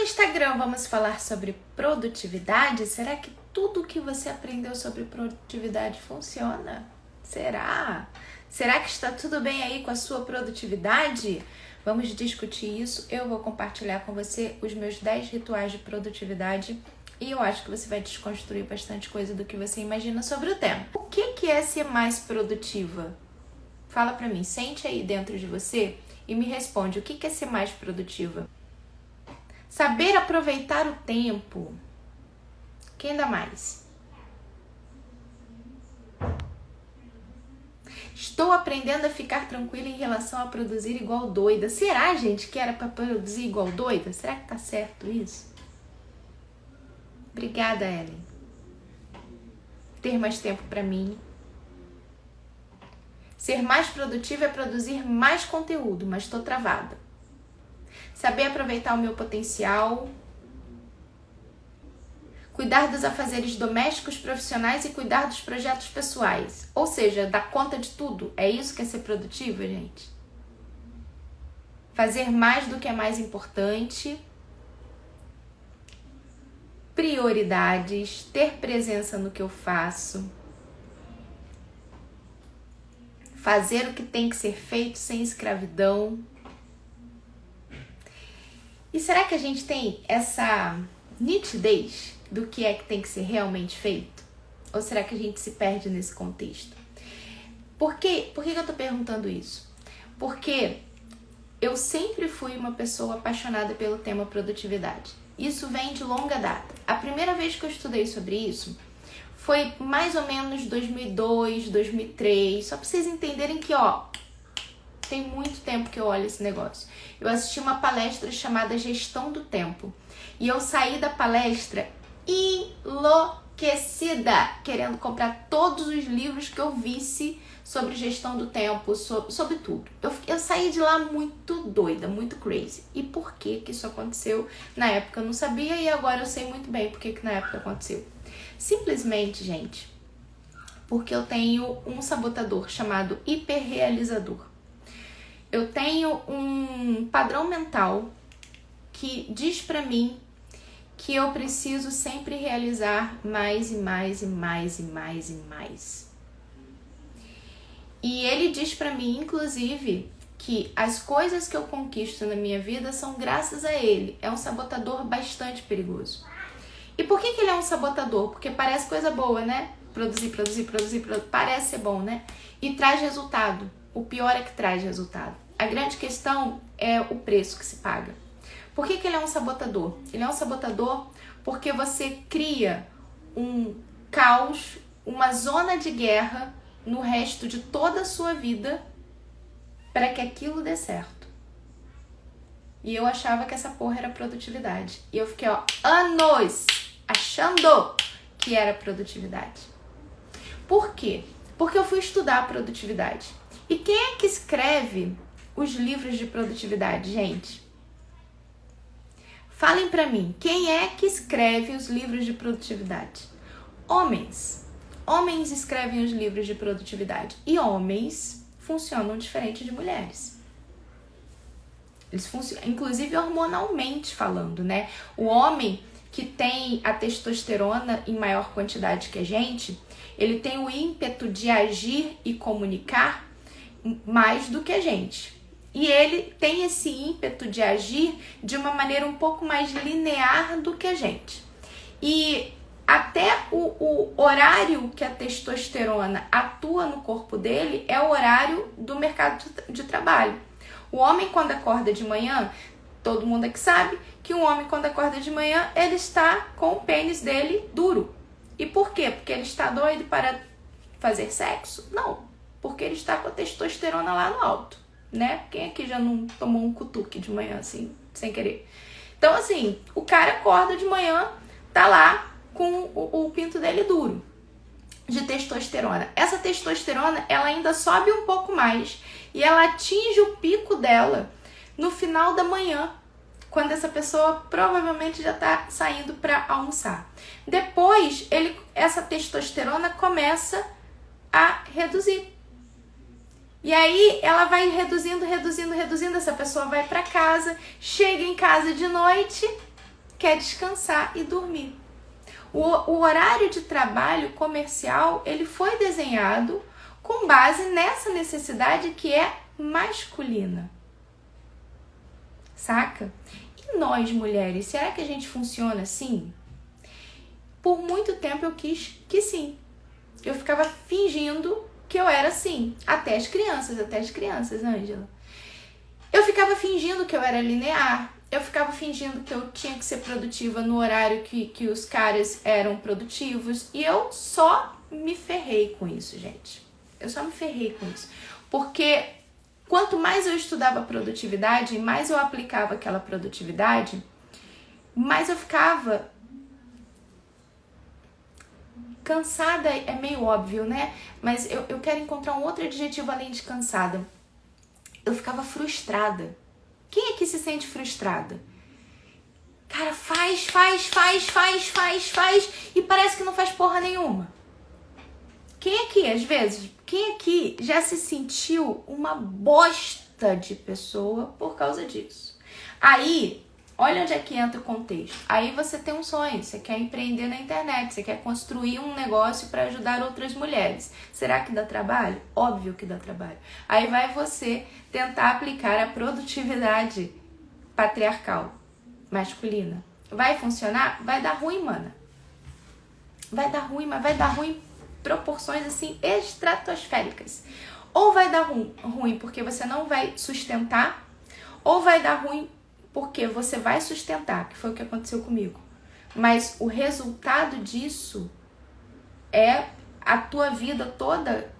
Instagram vamos falar sobre produtividade? Será que tudo que você aprendeu sobre produtividade funciona? Será? Será que está tudo bem aí com a sua produtividade? Vamos discutir isso. Eu vou compartilhar com você os meus 10 rituais de produtividade e eu acho que você vai desconstruir bastante coisa do que você imagina sobre o tema. O que é ser mais produtiva? Fala pra mim, sente aí dentro de você e me responde, o que é ser mais produtiva? Saber aproveitar o tempo. Quem dá mais? Estou aprendendo a ficar tranquila em relação a produzir igual doida. Será, gente, que era para produzir igual doida? Será que tá certo isso? Obrigada, Ellen. Ter mais tempo para mim. Ser mais produtiva é produzir mais conteúdo, mas estou travada. Saber aproveitar o meu potencial. Cuidar dos afazeres domésticos, profissionais e cuidar dos projetos pessoais. Ou seja, dar conta de tudo. É isso que é ser produtiva, gente? Fazer mais do que é mais importante. Prioridades. Ter presença no que eu faço. Fazer o que tem que ser feito sem escravidão. E será que a gente tem essa nitidez do que é que tem que ser realmente feito? Ou será que a gente se perde nesse contexto? Por que eu tô perguntando isso? Porque eu sempre fui uma pessoa apaixonada pelo tema produtividade. Isso vem de longa data. A primeira vez que eu estudei sobre isso foi mais ou menos 2002, 2003. Só pra vocês entenderem que, tem muito tempo que eu olho esse negócio. Eu assisti uma palestra chamada Gestão do Tempo. E eu saí da palestra enlouquecida, querendo comprar todos os livros que eu visse sobre gestão do tempo, sobre tudo. Eu saí de lá muito doida, muito crazy. E por que isso aconteceu? Na época eu não sabia e agora eu sei muito bem por que na época aconteceu. Simplesmente, gente, porque eu tenho um sabotador chamado hiperrealizador. Eu tenho um padrão mental que diz pra mim que eu preciso sempre realizar mais e mais e mais e mais e mais. E ele diz pra mim, inclusive, que as coisas que eu conquisto na minha vida são graças a ele. É um sabotador bastante perigoso. E por que ele é um sabotador? Porque parece coisa boa, né? Produzir, parece ser bom, né? E traz resultado. O pior é que traz resultado. A grande questão é o preço que se paga. Por que ele é um sabotador? Ele é um sabotador porque você cria um caos, uma zona de guerra no resto de toda a sua vida para que aquilo dê certo. E eu achava que essa porra era produtividade. E eu fiquei, anos achando que era produtividade. Por quê? Porque eu fui estudar produtividade. E quem é que escreve os livros de produtividade, gente? Falem pra mim, quem é que escreve os livros de produtividade? Homens. Homens escrevem os livros de produtividade. E homens funcionam diferente de mulheres. Eles funcionam, inclusive hormonalmente falando, né? O homem que tem a testosterona em maior quantidade que a gente, ele tem o ímpeto de agir e comunicar mais do que a gente. E ele tem esse ímpeto de agir de uma maneira um pouco mais linear do que a gente. E até o horário que a testosterona atua no corpo dele é o horário do mercado de trabalho. O homem, quando acorda de manhã, todo mundo aqui sabe que um homem, quando acorda de manhã, ele está com o pênis dele duro. E por quê? Porque ele está doido para fazer sexo? Não, porque ele está com a testosterona lá no alto. Né? Quem aqui já não tomou um cutuque de manhã, assim, sem querer? Então, assim, o cara acorda de manhã, tá lá com o pinto dele duro, de testosterona. Essa testosterona, ela ainda sobe um pouco mais e ela atinge o pico dela no final da manhã, quando essa pessoa provavelmente já tá saindo para almoçar. Depois, essa testosterona começa a reduzir. E aí ela vai reduzindo, essa pessoa vai para casa, chega em casa de noite, quer descansar e dormir. O horário de trabalho comercial, ele foi desenhado com base nessa necessidade que é masculina. Saca? E nós, mulheres, será que a gente funciona assim? Por muito tempo eu quis que sim. Eu ficava fingindo que eu era assim. Até as crianças, Ângela. Eu ficava fingindo que eu era linear. Eu ficava fingindo que eu tinha que ser produtiva no horário que os caras eram produtivos. E eu só me ferrei com isso, gente. Eu só me ferrei com isso. Porque quanto mais eu estudava produtividade, mais eu aplicava aquela produtividade, mais eu ficava cansada. É meio óbvio, né? Mas eu quero encontrar um outro adjetivo além de cansada. Eu ficava frustrada. Quem aqui se sente frustrada? Cara, faz e parece que não faz porra nenhuma. Quem aqui, às vezes, quem aqui já se sentiu uma bosta de pessoa por causa disso? Aí, olha onde é que entra o contexto. Aí você tem um sonho, você quer empreender na internet, você quer construir um negócio para ajudar outras mulheres. Será que dá trabalho? Óbvio que dá trabalho. Aí vai você tentar aplicar a produtividade patriarcal, masculina. Vai funcionar? Vai dar ruim, mana. Vai dar ruim, mas vai dar ruim proporções assim estratosféricas. Ou vai dar ruim porque você não vai sustentar, ou vai dar ruim porque você vai sustentar, que foi o que aconteceu comigo. Mas o resultado disso é a tua vida toda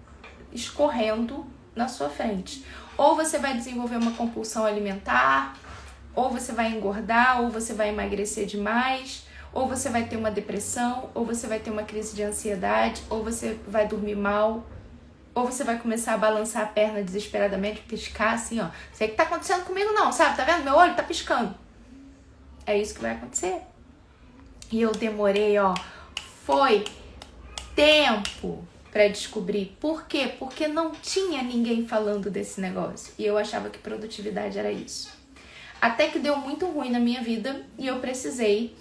escorrendo na sua frente. Ou você vai desenvolver uma compulsão alimentar, ou você vai engordar, ou você vai emagrecer demais, ou você vai ter uma depressão, ou você vai ter uma crise de ansiedade, ou você vai dormir mal, ou você vai começar a balançar a perna desesperadamente, piscar assim, ó. Sei que tá acontecendo comigo não, sabe? Tá vendo? Meu olho tá piscando. É isso que vai acontecer. E eu demorei, ó, foi tempo pra descobrir. Por quê? Porque não tinha ninguém falando desse negócio. E eu achava que produtividade era isso. Até que deu muito ruim na minha vida e eu precisei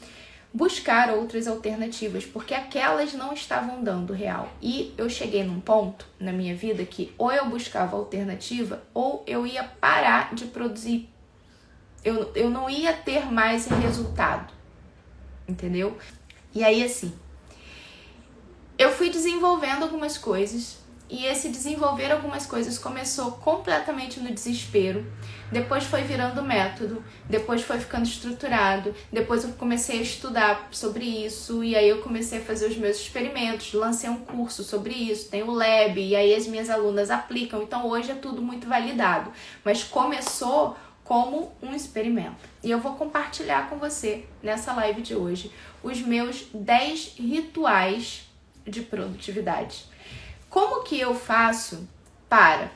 buscar outras alternativas, porque aquelas não estavam dando real. E eu cheguei num ponto na minha vida que ou eu buscava alternativa ou eu ia parar de produzir. Eu não ia ter mais resultado, entendeu? E aí, assim, eu fui desenvolvendo algumas coisas e esse desenvolver algumas coisas começou completamente no desespero, depois foi virando método, depois foi ficando estruturado, depois eu comecei a estudar sobre isso e aí eu comecei a fazer os meus experimentos, lancei um curso sobre isso, tem o Lab e aí as minhas alunas aplicam, então hoje é tudo muito validado, mas começou como um experimento. E eu vou compartilhar com você nessa live de hoje os meus 10 rituais de produtividade. Como que eu faço para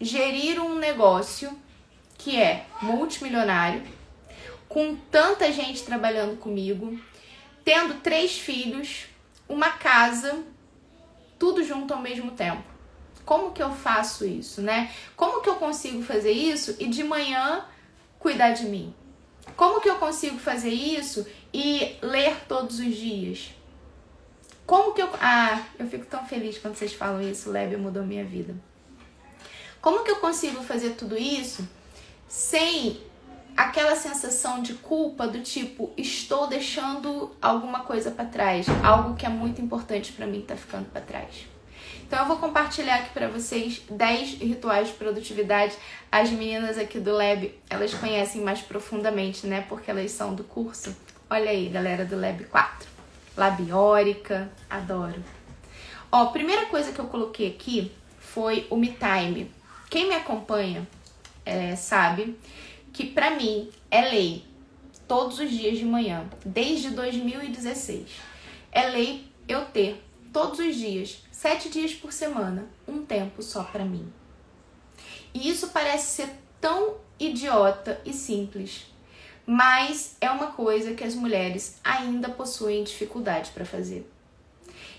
gerir um negócio que é multimilionário, com tanta gente trabalhando comigo, tendo 3 filhos, uma casa, tudo junto ao mesmo tempo? Como que eu faço isso, né? Como que eu consigo fazer isso e de manhã cuidar de mim? Como que eu consigo fazer isso e ler todos os dias? Como que eu... eu fico tão feliz quando vocês falam isso, o Lab mudou minha vida. Como que eu consigo fazer tudo isso sem aquela sensação de culpa do tipo, estou deixando alguma coisa para trás, algo que é muito importante para mim tá ficando para trás? Então eu vou compartilhar aqui para vocês 10 rituais de produtividade. As meninas aqui do Lab, elas conhecem mais profundamente, né? Porque elas são do curso. Olha aí, galera do Lab 4. Labiórica, adoro. Ó, a primeira coisa que eu coloquei aqui foi o Me Time. Quem me acompanha sabe que pra mim é lei, todos os dias de manhã, desde 2016. É lei eu ter todos os dias, 7 dias por semana, um tempo só pra mim. E isso parece ser tão idiota e simples, mas é uma coisa que as mulheres ainda possuem dificuldade para fazer.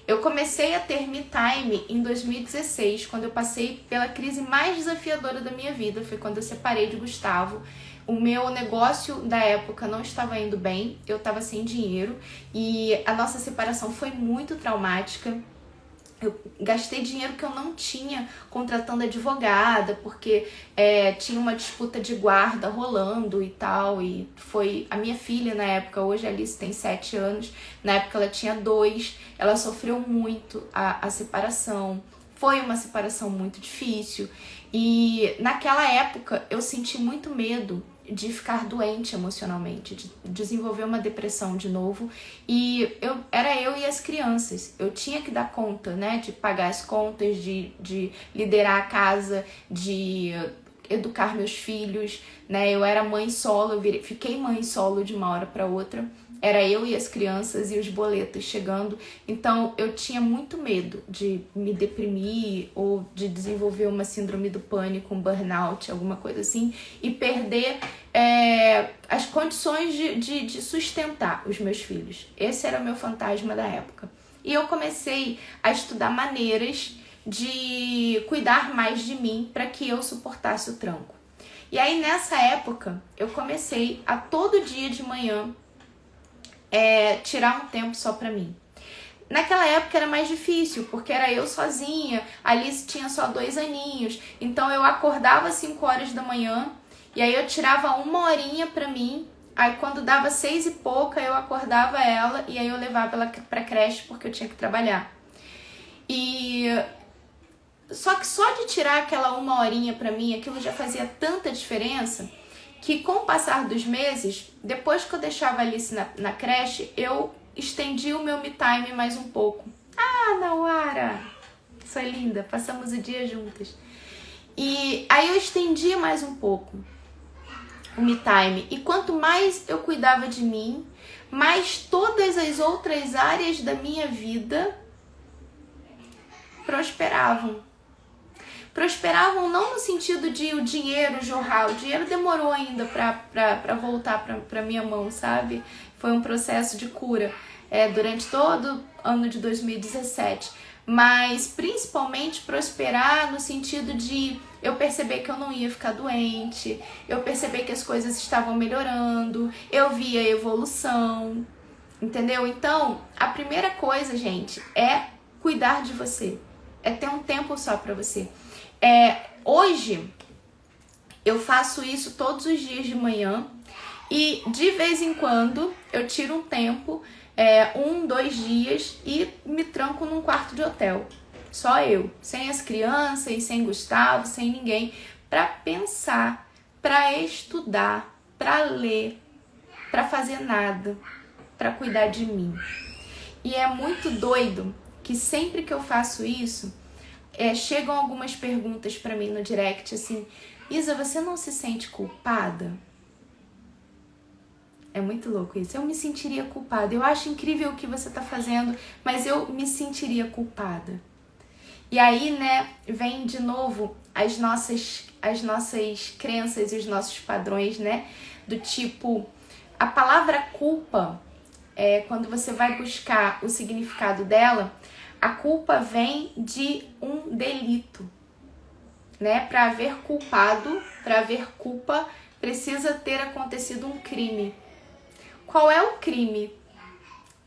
Eu comecei a ter me time em 2016, quando eu passei pela crise mais desafiadora da minha vida. Foi quando eu separei de Gustavo. O meu negócio da época não estava indo bem, eu estava sem dinheiro e a nossa separação foi muito traumática. Eu gastei dinheiro que eu não tinha contratando advogada, porque tinha uma disputa de guarda rolando e tal, e foi a minha filha na época, hoje a Alice tem 7 anos, na época ela tinha 2, ela sofreu muito a separação, foi uma separação muito difícil, e naquela época eu senti muito medo de ficar doente emocionalmente, de desenvolver uma depressão de novo, e era eu e as crianças, eu tinha que dar conta, né, de pagar as contas, de liderar a casa, de educar meus filhos, né, eu era mãe solo, fiquei mãe solo de uma hora para outra, era eu e as crianças e os boletos chegando, então eu tinha muito medo de me deprimir ou de desenvolver uma síndrome do pânico, um burnout, alguma coisa assim, e perder as condições de sustentar os meus filhos. Esse era o meu fantasma da época. E eu comecei a estudar maneiras de cuidar mais de mim para que eu suportasse o tranco. E aí nessa época eu comecei a todo dia de manhã tirar um tempo só pra mim. Naquela época era mais difícil, porque era eu sozinha, a Alice tinha só 2 aninhos, então eu acordava às 5 horas da manhã, e aí eu tirava 1 horinha pra mim, aí quando dava 6 e pouca eu acordava ela, e aí eu levava ela pra creche, porque eu tinha que trabalhar. Só que só de tirar aquela 1 horinha pra mim, aquilo já fazia tanta diferença, que com o passar dos meses, depois que eu deixava a Alice na creche, eu estendi o meu me time mais um pouco. Ah, Nauara! Sua linda, passamos o dia juntas. E aí eu estendi mais um pouco o me time. E quanto mais eu cuidava de mim, mais todas as outras áreas da minha vida prosperavam. Prosperavam não no sentido de o dinheiro jorrar, o dinheiro demorou ainda para voltar para minha mão, sabe? Foi um processo de cura durante todo o ano de 2017, mas principalmente prosperar no sentido de eu perceber que eu não ia ficar doente, eu perceber que as coisas estavam melhorando, eu via evolução, entendeu? Então, a primeira coisa, gente, é cuidar de você, é ter um tempo só para você. Hoje eu faço isso todos os dias de manhã e de vez em quando eu tiro um tempo, 1, 2 dias e me tranco num quarto de hotel. Só eu, sem as crianças, sem Gustavo, sem ninguém, para pensar, para estudar, para ler, para fazer nada, para cuidar de mim. E é muito doido que sempre que eu faço isso, chegam algumas perguntas pra mim no direct, assim, Isa, você não se sente culpada? É muito louco isso. Eu me sentiria culpada. Eu acho incrível o que você tá fazendo, mas eu me sentiria culpada. E aí, né, vem de novo as nossas crenças e os nossos padrões, né? Do tipo, a palavra culpa, quando você vai buscar o significado dela, a culpa vem de um delito, né? Para haver culpado, para haver culpa, precisa ter acontecido um crime. Qual é o crime?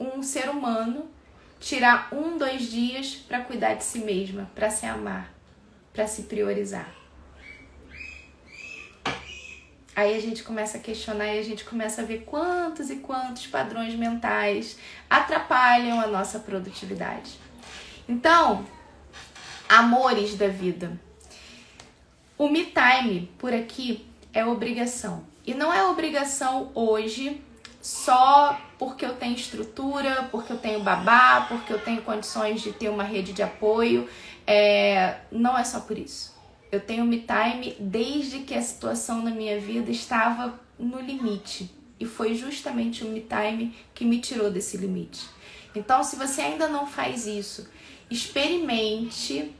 Um ser humano tirar 1, 2 dias para cuidar de si mesma, para se amar, para se priorizar. Aí a gente começa a questionar e a gente começa a ver quantos e quantos padrões mentais atrapalham a nossa produtividade. Então, amores da vida, o me time por aqui é obrigação. E não é obrigação hoje só porque eu tenho estrutura, porque eu tenho babá, porque eu tenho condições de ter uma rede de apoio. Não é só por isso. Eu tenho me time desde que a situação na minha vida estava no limite. E foi justamente o me time que me tirou desse limite. Então, se você ainda não faz isso, experimente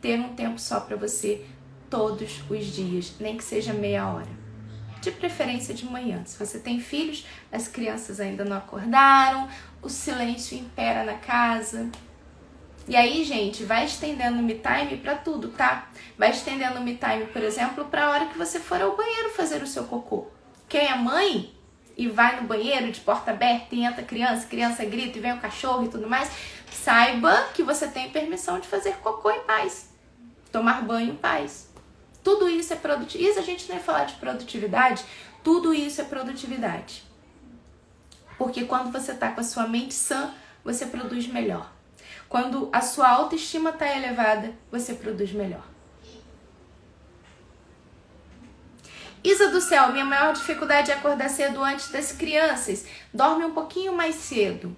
ter um tempo só para você todos os dias, nem que seja meia hora. De preferência de manhã. Se você tem filhos, as crianças ainda não acordaram, o silêncio impera na casa. E aí, gente, vai estendendo o me time pra tudo, tá? Vai estendendo o me time, por exemplo, pra hora que você for ao banheiro fazer o seu cocô. Quem é mãe e vai no banheiro de porta aberta e entra criança grita e vem o cachorro e tudo mais, saiba que você tem permissão de fazer cocô em paz, tomar banho em paz. Tudo isso é produtividade. Isso a gente nem falar de produtividade, tudo isso é produtividade. Porque quando você tá com a sua mente sã, você produz melhor. Quando a sua autoestima tá elevada, você produz melhor. Isa do céu, minha maior dificuldade é acordar cedo antes das crianças. Dorme um pouquinho mais cedo.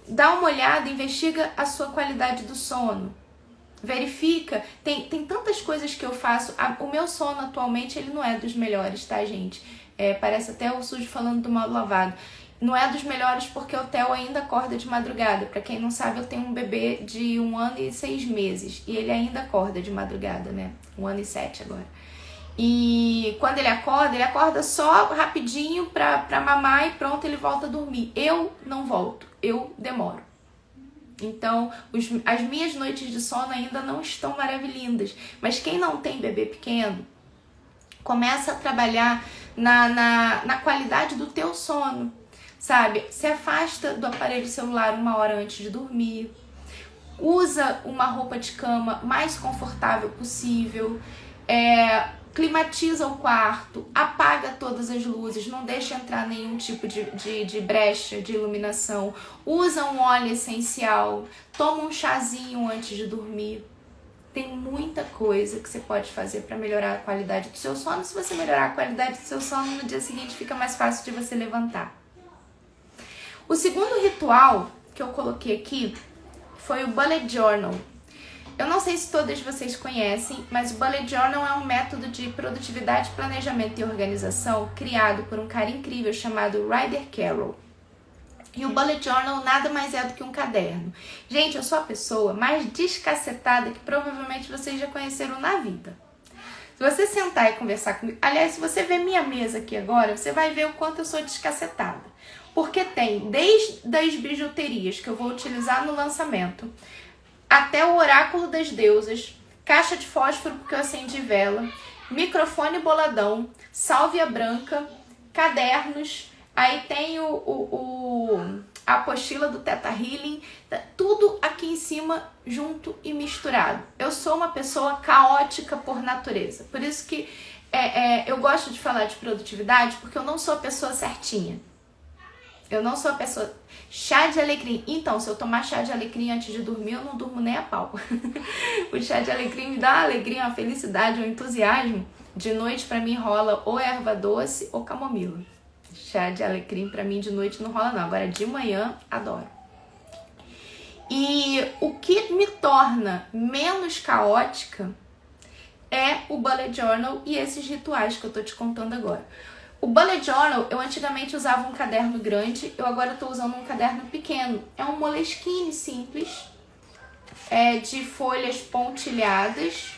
Dá uma olhada, investiga a sua qualidade do sono. Verifica. Tem tantas coisas que eu faço. O meu sono atualmente, ele não é dos melhores, tá, gente? Parece até o sujo falando do mal lavado. Não é dos melhores porque o Theo ainda acorda de madrugada. Pra quem não sabe, eu tenho um bebê de 1 ano e 6 meses. E ele ainda acorda de madrugada, né? 1 ano e 7 agora. E quando ele acorda só rapidinho pra mamar e pronto, ele volta a dormir. Eu não volto, eu demoro. Então, as minhas noites de sono ainda não estão maravilhindas. Mas quem não tem bebê pequeno, começa a trabalhar na qualidade do teu sono, sabe? Se afasta do aparelho celular 1 hora antes de dormir. Usa uma roupa de cama mais confortável possível. Climatiza o quarto, apaga todas as luzes, não deixa entrar nenhum tipo de brecha de iluminação, usa um óleo essencial, toma um chazinho antes de dormir. Tem muita coisa que você pode fazer para melhorar a qualidade do seu sono. Se você melhorar a qualidade do seu sono, no dia seguinte fica mais fácil de você levantar. O segundo ritual que eu coloquei aqui foi o Bullet Journal. Eu não sei se todas vocês conhecem, mas o Bullet Journal é um método de produtividade, planejamento e organização criado por um cara incrível chamado Ryder Carroll. E o Bullet Journal nada mais é do que um caderno. Gente, eu sou a pessoa mais descacetada que provavelmente vocês já conheceram na vida. Se você sentar e conversar comigo... Aliás, se você ver minha mesa aqui agora, você vai ver o quanto eu sou descacetada. Porque tem desde as bijuterias que eu vou utilizar no lançamento, até o oráculo das deusas, caixa de fósforo porque eu acendi vela, microfone boladão, sálvia branca, cadernos, aí tem a apostila do Theta Healing, tudo aqui em cima junto e misturado. Eu sou uma pessoa caótica por natureza, por isso que eu gosto de falar de produtividade, porque eu não sou a pessoa certinha. Eu não sou a pessoa... Chá de alecrim. Então, se eu tomar chá de alecrim antes de dormir, eu não durmo nem a pau. O chá de alecrim me dá uma alegria, uma felicidade, um entusiasmo. De noite, pra mim, rola ou erva doce ou camomila. Chá de alecrim, pra mim, de noite não rola, não. Agora, de manhã, adoro. E o que me torna menos caótica é o Bullet Journal e esses rituais que eu tô te contando agora. O Bullet Journal, eu antigamente usava um caderno grande, eu agora estou usando um caderno pequeno. É um Moleskine simples, de folhas pontilhadas.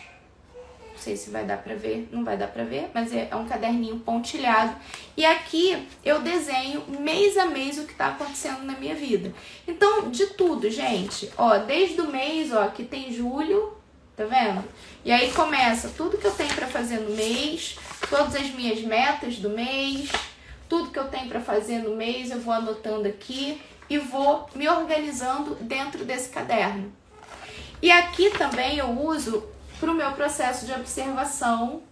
Não sei se vai dar pra ver, não vai dar pra ver, mas é um caderninho pontilhado. E aqui eu desenho mês a mês o que tá acontecendo na minha vida. Então, de tudo, gente. Ó, desde o mês, ó, aqui tem julho, tá vendo? E aí começa tudo que eu tenho pra fazer no mês, todas as minhas metas do mês, tudo que eu tenho pra fazer no mês eu vou anotando aqui e vou me organizando dentro desse caderno. E aqui também eu uso pro meu processo de observação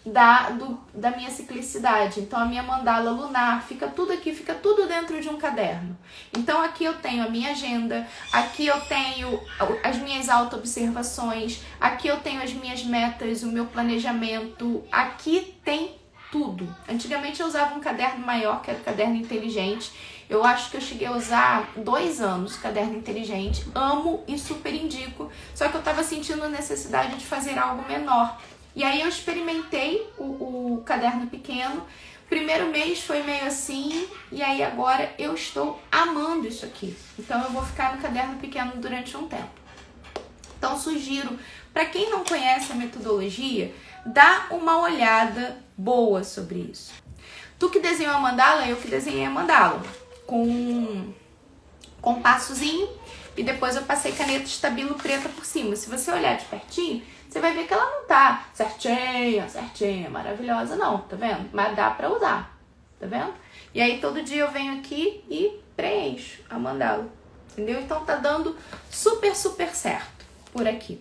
da minha ciclicidade. Então a minha mandala lunar, fica tudo aqui, fica tudo dentro de um caderno. Então aqui eu tenho a minha agenda, aqui eu tenho as minhas auto-observações, aqui eu tenho as minhas metas, o meu planejamento, aqui tem tudo. Antigamente eu usava um caderno maior, que era o caderno inteligente. Eu acho que eu cheguei a usar 2 anos o caderno inteligente. Amo e super indico, só que eu tava sentindo a necessidade de fazer algo menor. E aí eu experimentei o caderno pequeno. Primeiro mês foi meio assim, e aí agora eu estou amando isso aqui. Então eu vou ficar no caderno pequeno durante um tempo. Então sugiro, para quem não conhece a metodologia, dá uma olhada boa sobre isso. Tu que desenhou a mandala, eu que desenhei a mandala. Com um passozinho, e depois eu passei caneta estabilo preta por cima. Se você olhar de pertinho, você vai ver que ela não tá certinha, maravilhosa não, tá vendo? Mas dá pra usar, tá vendo? E aí todo dia eu venho aqui e preencho a mandala, entendeu? Então tá dando super certo por aqui.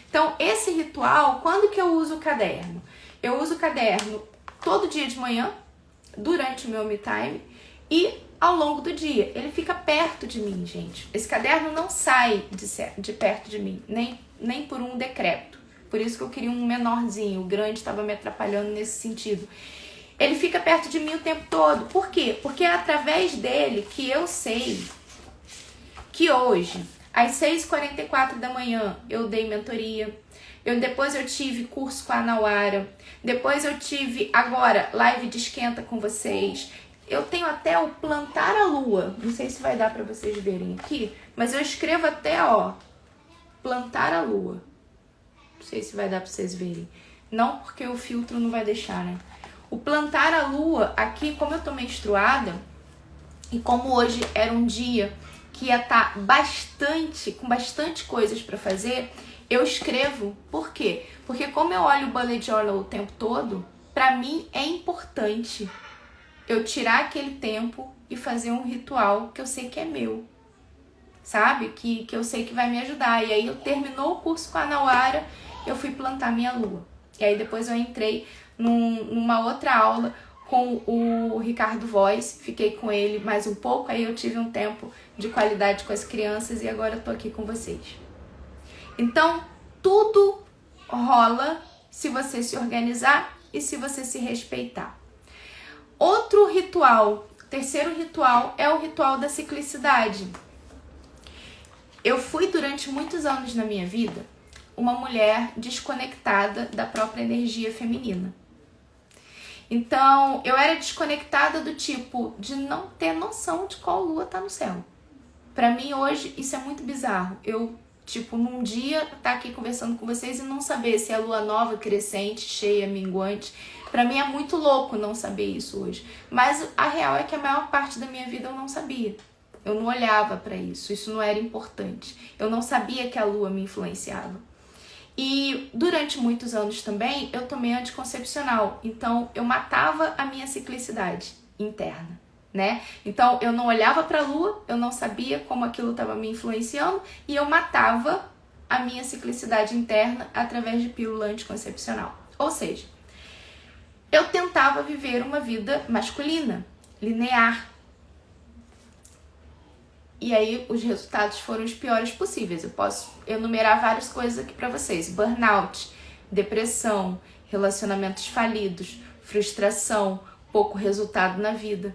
Então esse ritual, quando que eu uso o caderno? Eu uso o caderno todo dia de manhã, durante o meu me time e ao longo do dia. Ele fica perto de mim, gente. Esse caderno não sai de perto de mim, nem por um decreto. Por isso que eu queria um menorzinho, o grande estava me atrapalhando nesse sentido. Ele fica perto de mim o tempo todo. Por quê? Porque é através dele que eu sei que hoje, às 6h44 da manhã, eu dei mentoria. Depois eu tive curso com a Nauara. Depois eu tive, agora, live de esquenta com vocês. Eu tenho até o plantar a lua. Não sei se vai dar para vocês verem aqui, mas eu escrevo até, ó, plantar a lua. Não sei se vai dar para vocês verem. Não, porque o filtro não vai deixar, né? O plantar a lua, aqui, como eu tô menstruada, e como hoje era um dia que ia estar com bastante coisas para fazer, eu escrevo. Por quê? Porque como eu olho o bullet journal o tempo todo, para mim é importante eu tirar aquele tempo e fazer um ritual que eu sei que é meu, sabe? Que eu sei que vai me ajudar. E aí eu terminou o curso com a Nauara, eu fui plantar minha lua. E aí depois eu entrei numa outra aula com o Ricardo Voz, fiquei com ele mais um pouco, aí eu tive um tempo de qualidade com as crianças e agora eu tô aqui com vocês. Então, tudo rola se você se organizar e se você se respeitar. Outro ritual, terceiro ritual, é o ritual da ciclicidade. Eu fui durante muitos anos na minha vida uma mulher desconectada da própria energia feminina. Então, eu era desconectada do tipo de não ter noção de qual lua tá no céu. Pra mim, hoje, isso é muito bizarro. Eu, num dia, tá aqui conversando com vocês e não saber se é lua nova, crescente, cheia, minguante. Pra mim é muito louco não saber isso hoje. Mas a real é que a maior parte da minha vida eu não sabia. Eu não olhava pra isso. Isso não era importante. Eu não sabia que a lua me influenciava. E durante muitos anos também eu tomei anticoncepcional. Então eu matava a minha ciclicidade interna, né? Então eu não olhava pra lua, eu não sabia como aquilo estava me influenciando e eu matava a minha ciclicidade interna através de pílula anticoncepcional. Ou seja, eu tentava viver uma vida masculina, linear. E aí os resultados foram os piores possíveis. Eu posso enumerar várias coisas aqui pra vocês. Burnout, depressão, relacionamentos falidos, frustração, pouco resultado na vida.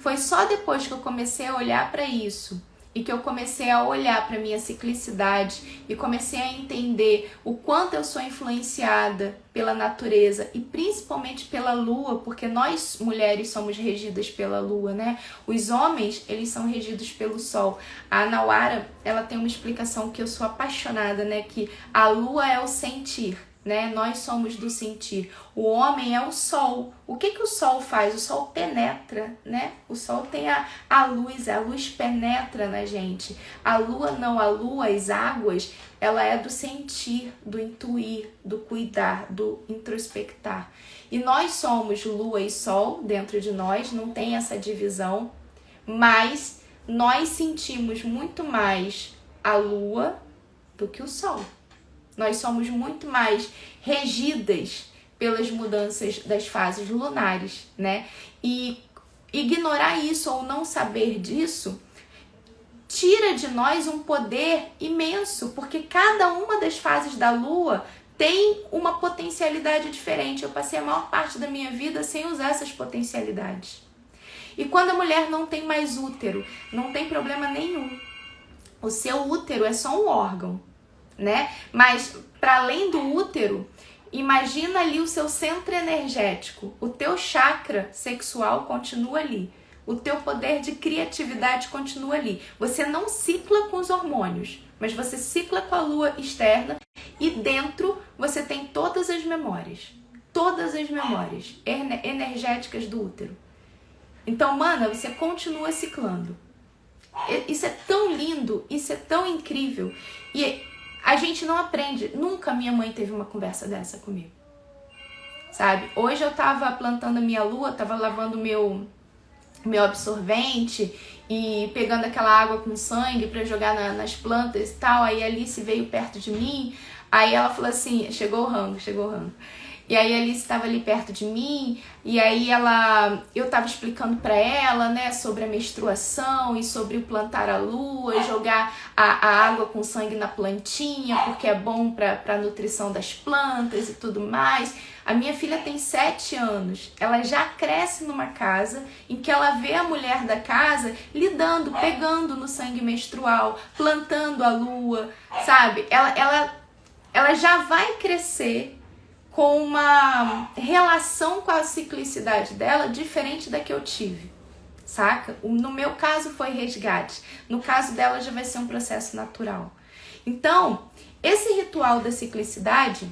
Foi só depois que eu comecei a olhar pra isso e que eu comecei a olhar para minha ciclicidade e comecei a entender o quanto eu sou influenciada pela natureza e principalmente pela lua, porque nós mulheres somos regidas pela lua, né? Os homens, eles são regidos pelo sol. A Nauara, ela tem uma explicação que eu sou apaixonada, né? Que a lua é o sentir, né? Nós somos do sentir. O homem é o sol. O que o sol faz? O sol penetra, né? O sol tem a luz penetra na gente. A lua não, a lua, as águas, ela é do sentir, do intuir, do cuidar, do introspectar. E nós somos lua e sol dentro de nós, não tem essa divisão, mas nós sentimos muito mais a lua do que o sol. Nós somos muito mais regidas pelas mudanças das fases lunares, né? E ignorar isso ou não saber disso tira de nós um poder imenso, porque cada uma das fases da lua tem uma potencialidade diferente. Eu passei a maior parte da minha vida sem usar essas potencialidades. E quando a mulher não tem mais útero, não tem problema nenhum. O seu útero é só um órgão, né? Mas para além do útero, imagina ali o seu centro energético, o teu chakra sexual continua ali, o teu poder de criatividade continua ali. Você não cicla com os hormônios, mas você cicla com a lua externa e dentro você tem todas as memórias energéticas do útero. Então, mana, você continua ciclando. Isso é tão lindo, isso é tão incrível. E a gente não aprende. Nunca minha mãe teve uma conversa dessa comigo. Sabe? Hoje eu tava plantando a minha lua, tava lavando meu absorvente e pegando aquela água com sangue pra jogar nas plantas e tal. Aí a Alice veio perto de mim. Aí ela falou assim, chegou o rango. E aí a Alice estava ali perto de mim, e aí eu estava explicando para ela, né, sobre a menstruação e sobre o plantar a lua, jogar a água com sangue na plantinha, porque é bom para a nutrição das plantas e tudo mais. A minha filha tem 7 anos, ela já cresce numa casa em que ela vê a mulher da casa lidando, pegando no sangue menstrual, plantando a lua, sabe? Ela já vai crescer com uma relação com a ciclicidade dela diferente da que eu tive, saca? No meu caso foi resgate, no caso dela já vai ser um processo natural. Então, esse ritual da ciclicidade,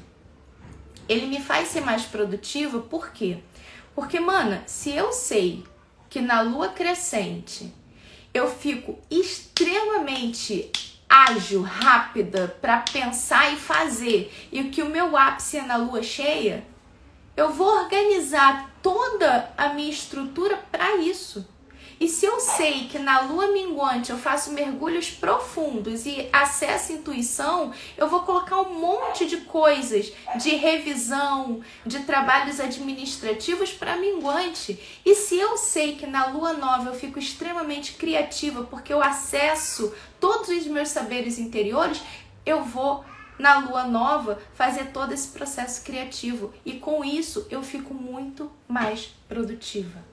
ele me faz ser mais produtiva, por quê? Porque, mana, se eu sei que na lua crescente eu fico extremamente ágil, rápida para pensar e fazer, e que o meu ápice é na lua cheia, eu vou organizar toda a minha estrutura para isso. E se eu sei que na lua minguante eu faço mergulhos profundos e acesso à intuição, eu vou colocar um monte de coisas de revisão, de trabalhos administrativos para minguante. E se eu sei que na lua nova eu fico extremamente criativa porque eu acesso todos os meus saberes interiores, eu vou na lua nova fazer todo esse processo criativo. E com isso eu fico muito mais produtiva.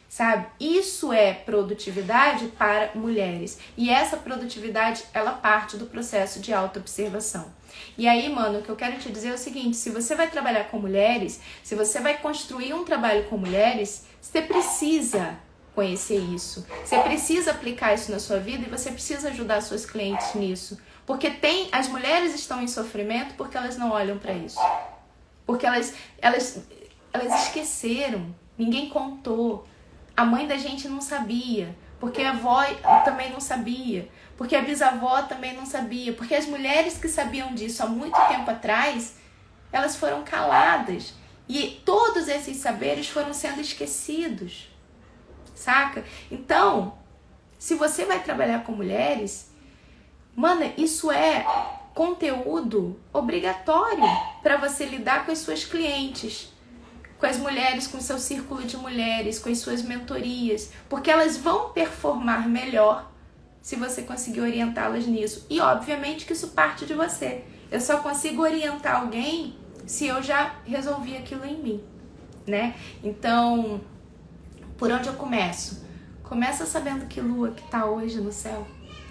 Sabe? Isso é produtividade para mulheres. E essa produtividade, ela parte do processo de autoobservação. E aí, mano, o que eu quero te dizer é o seguinte, se você vai trabalhar com mulheres, se você vai construir um trabalho com mulheres, você precisa conhecer isso. Você precisa aplicar isso na sua vida e você precisa ajudar suas clientes nisso. Porque as mulheres estão em sofrimento porque elas não olham para isso. Porque elas esqueceram, ninguém contou. A mãe da gente não sabia, porque a avó também não sabia, porque a bisavó também não sabia, porque as mulheres que sabiam disso há muito tempo atrás, elas foram caladas. E todos esses saberes foram sendo esquecidos, saca? Então, se você vai trabalhar com mulheres, mano, isso é conteúdo obrigatório para você lidar com as suas clientes, com as mulheres, com o seu círculo de mulheres, com as suas mentorias, porque elas vão performar melhor se você conseguir orientá-las nisso. E obviamente que isso parte de você. Eu só consigo orientar alguém se eu já resolvi aquilo em mim, né? Então, por onde eu começo? Começa sabendo que lua que tá hoje no céu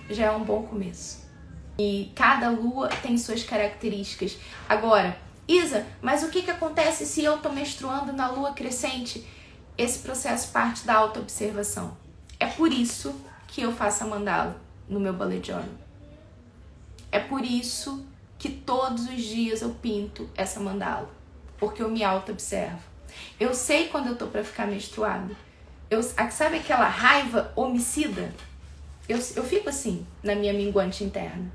já é um bom começo. E cada lua tem suas características. Agora, Isa, mas o que acontece se eu tô menstruando na lua crescente? Esse processo parte da autoobservação. É por isso que eu faço a mandala no meu bullet journal. É por isso que todos os dias eu pinto essa mandala. Porque eu me autoobservo. Eu sei quando eu tô pra ficar menstruada. Sabe aquela raiva homicida? Eu fico assim, na minha minguante interna.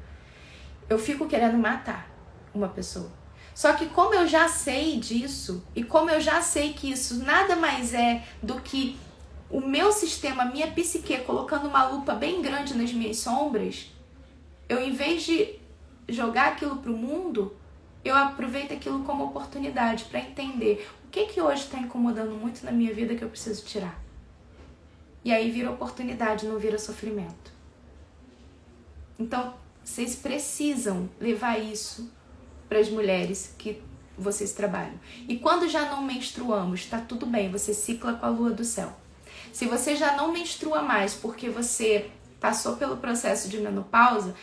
Eu fico querendo matar uma pessoa. Só que como eu já sei disso, e como eu já sei que isso nada mais é do que o meu sistema, a minha psique, colocando uma lupa bem grande nas minhas sombras, eu, em vez de jogar aquilo pro mundo, eu aproveito aquilo como oportunidade para entender o que hoje está incomodando muito na minha vida que eu preciso tirar. E aí vira oportunidade, não vira sofrimento. Então, vocês precisam levar isso para as mulheres que vocês trabalham. E quando já não menstruamos, tá tudo bem, você cicla com a lua do céu. Se você já não menstrua mais porque você passou pelo processo de menopausa,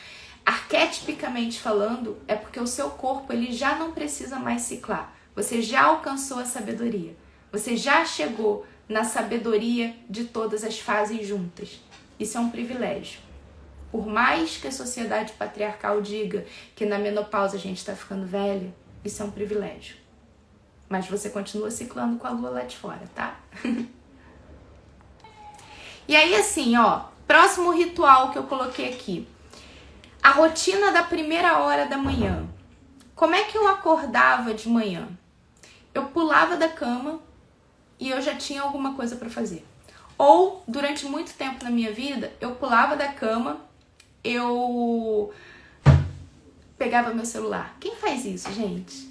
arquetipicamente falando, é porque o seu corpo ele já não precisa mais ciclar. Você já alcançou a sabedoria. Você já chegou na sabedoria de todas as fases juntas. Isso é um privilégio. Por mais que a sociedade patriarcal diga que na menopausa a gente está ficando velha, isso é um privilégio. Mas você continua ciclando com a lua lá de fora, tá? E aí assim, ó, Próximo ritual que eu coloquei aqui. A rotina da primeira hora da manhã. Como é que eu acordava de manhã? Eu pulava da cama e eu já tinha alguma coisa para fazer. Ou, durante muito tempo na minha vida, eu pulava da cama, eu pegava meu celular. Quem faz isso, gente?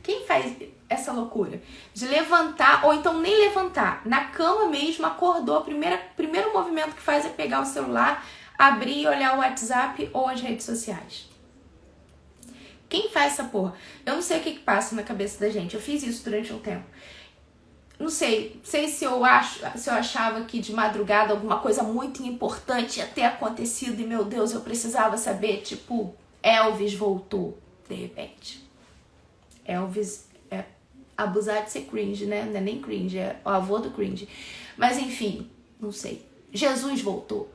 Quem faz essa loucura? De levantar, ou então nem levantar. Na cama mesmo, acordou, primeiro movimento que faz é pegar o celular, abrir e olhar o WhatsApp ou as redes sociais. Quem faz essa porra? Eu não sei o que passa na cabeça da gente. Eu fiz isso durante um tempo. Não sei se eu achava que de madrugada alguma coisa muito importante ia ter acontecido e, meu Deus, eu precisava saber, tipo, Elvis voltou, de repente. Elvis é abusar de ser cringe, né? Não é nem cringe, é o avô do cringe. Mas enfim, não sei. Jesus voltou.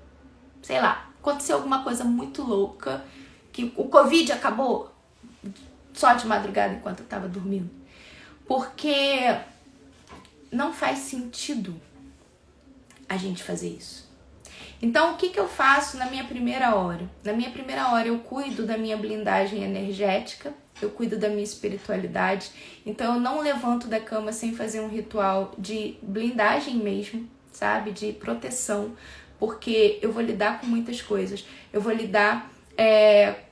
Sei lá, aconteceu alguma coisa muito louca, que o Covid acabou só de madrugada enquanto eu tava dormindo. Porque não faz sentido a gente fazer isso. Então, o que eu faço na minha primeira hora? Na minha primeira hora, eu cuido da minha blindagem energética, eu cuido da minha espiritualidade. Então, eu não levanto da cama sem fazer um ritual de blindagem mesmo, sabe? De proteção, porque eu vou lidar com muitas coisas. Eu vou lidar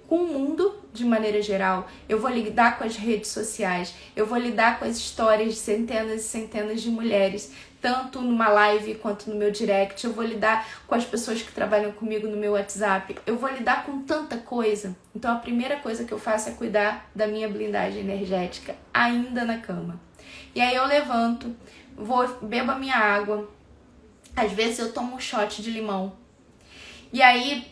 com o mundo de maneira geral, eu vou lidar com as redes sociais, eu vou lidar com as histórias de centenas e centenas de mulheres, tanto numa live quanto no meu direct, eu vou lidar com as pessoas que trabalham comigo no meu WhatsApp, eu vou lidar com tanta coisa. Então a primeira coisa que eu faço é cuidar da minha blindagem energética, ainda na cama. E aí eu levanto, bebo a minha água, às vezes eu tomo um shot de limão, e aí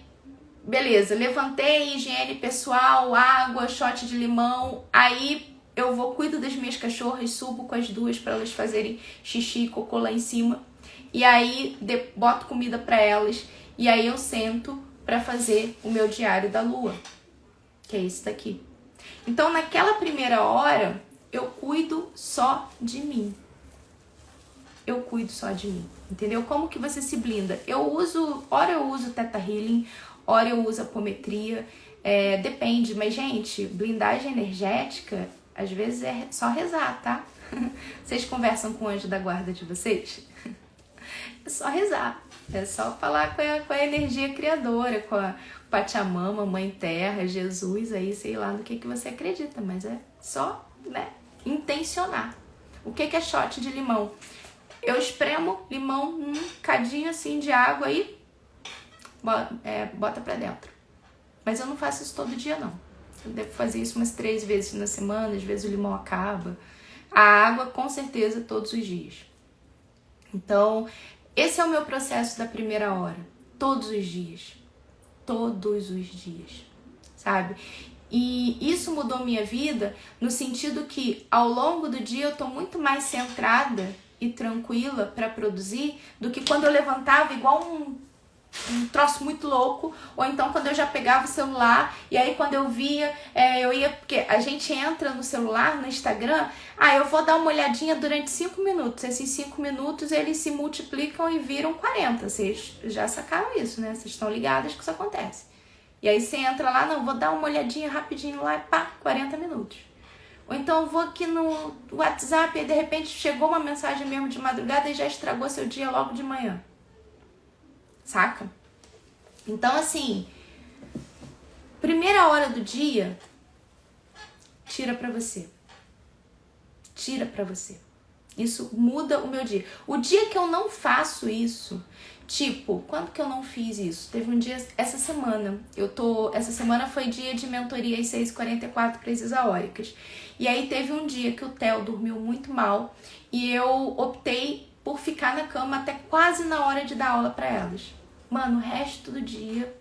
beleza, levantei, higiene pessoal, água, shot de limão, aí eu cuido das minhas cachorras, subo com as duas para elas fazerem xixi e cocô lá em cima, e aí boto comida para elas, e aí eu sento para fazer o meu diário da lua, que é esse daqui. Então naquela primeira hora, eu cuido só de mim. Eu cuido só de mim, entendeu? Como que você se blinda? Ora eu uso Theta Healing, ora eu uso apometria, depende. Mas, gente, blindagem energética, às vezes é só rezar, tá? Vocês conversam com o anjo da guarda de vocês? É só rezar, é só falar com a energia criadora, com a Pachamama, Mãe Terra, Jesus, aí sei lá no que você acredita, mas é só, né, intencionar. O que é shot de limão? Eu espremo limão num cadinho assim de água aí, bota pra dentro. Mas eu não faço isso todo dia, não. Eu devo fazer isso umas 3 vezes na semana, às vezes o limão acaba. A água, com certeza, todos os dias. Então, esse é o meu processo da primeira hora. Todos os dias. Todos os dias. Sabe? E isso mudou minha vida no sentido que, ao longo do dia, eu tô muito mais centrada e tranquila para produzir do que quando eu levantava igual um troço muito louco, ou então quando eu já pegava o celular e aí quando eu via, eu ia, porque a gente entra no celular, no Instagram, eu vou dar uma olhadinha durante 5 minutos, esses 5 minutos eles se multiplicam e viram 40, vocês já sacaram isso, né? Vocês estão ligadas que isso acontece. E aí você entra lá, não, vou dar uma olhadinha rapidinho lá e pá, 40 minutos. Ou então eu vou aqui no WhatsApp e de repente chegou uma mensagem mesmo de madrugada e já estragou seu dia logo de manhã. Saca? Então, assim, primeira hora do dia, tira pra você. Tira pra você. Isso muda o meu dia. O dia que eu não faço isso, tipo, quando que eu não fiz isso? Teve um dia, essa semana, essa semana foi dia de mentoria às 6h44 crises aóricas. E aí teve um dia que o Theo dormiu muito mal e eu optei por ficar na cama até quase na hora de dar aula pra elas. Mano, o resto do dia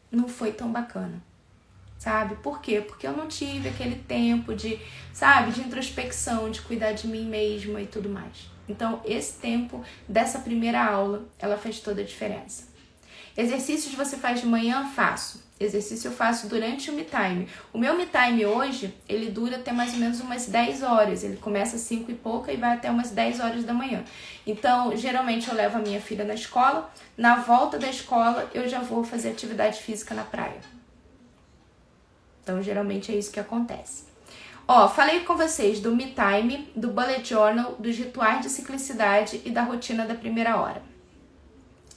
não foi tão bacana, sabe? Por quê? Porque eu não tive aquele tempo de, sabe, de introspecção, de cuidar de mim mesma e tudo mais. Então, esse tempo dessa primeira aula, ela fez toda a diferença. Exercícios você faz de manhã? Faço. Exercício eu faço durante o me time. O meu me time hoje, ele dura até mais ou menos umas 10 horas. Ele começa às 5 e pouca e vai até umas 10 horas da manhã. Então, geralmente eu levo a minha filha na escola. Na volta da escola, eu já vou fazer atividade física na praia. Então, geralmente é isso que acontece. Ó, falei com vocês do me time, do bullet journal, dos rituais de ciclicidade e da rotina da primeira hora.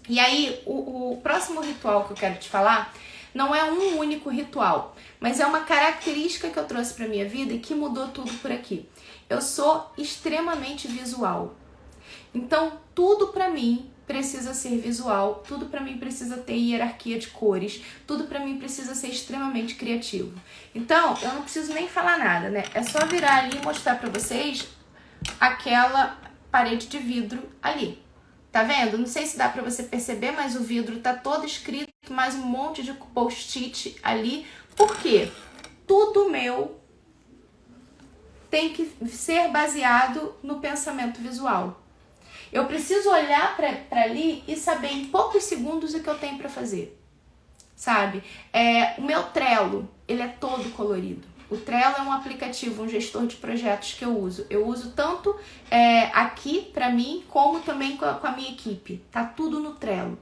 E aí, o próximo ritual que eu quero te falar não é um único ritual, mas é uma característica que eu trouxe para minha vida e que mudou tudo por aqui. Eu sou extremamente visual. Então, tudo para mim precisa ser visual, tudo para mim precisa ter hierarquia de cores, tudo para mim precisa ser extremamente criativo. Então, eu não preciso nem falar nada, né? É só virar ali e mostrar para vocês aquela parede de vidro ali. Tá vendo? Não sei se dá pra você perceber, mas o vidro tá todo escrito, mais um monte de post-it ali. Por quê? Tudo meu tem que ser baseado no pensamento visual. Eu preciso olhar pra ali e saber em poucos segundos o que eu tenho pra fazer. Sabe? O meu Trello, ele é todo colorido. O Trello é um aplicativo, um gestor de projetos que eu uso. Eu uso tanto aqui pra mim, como também com a minha equipe. Tá tudo no Trello.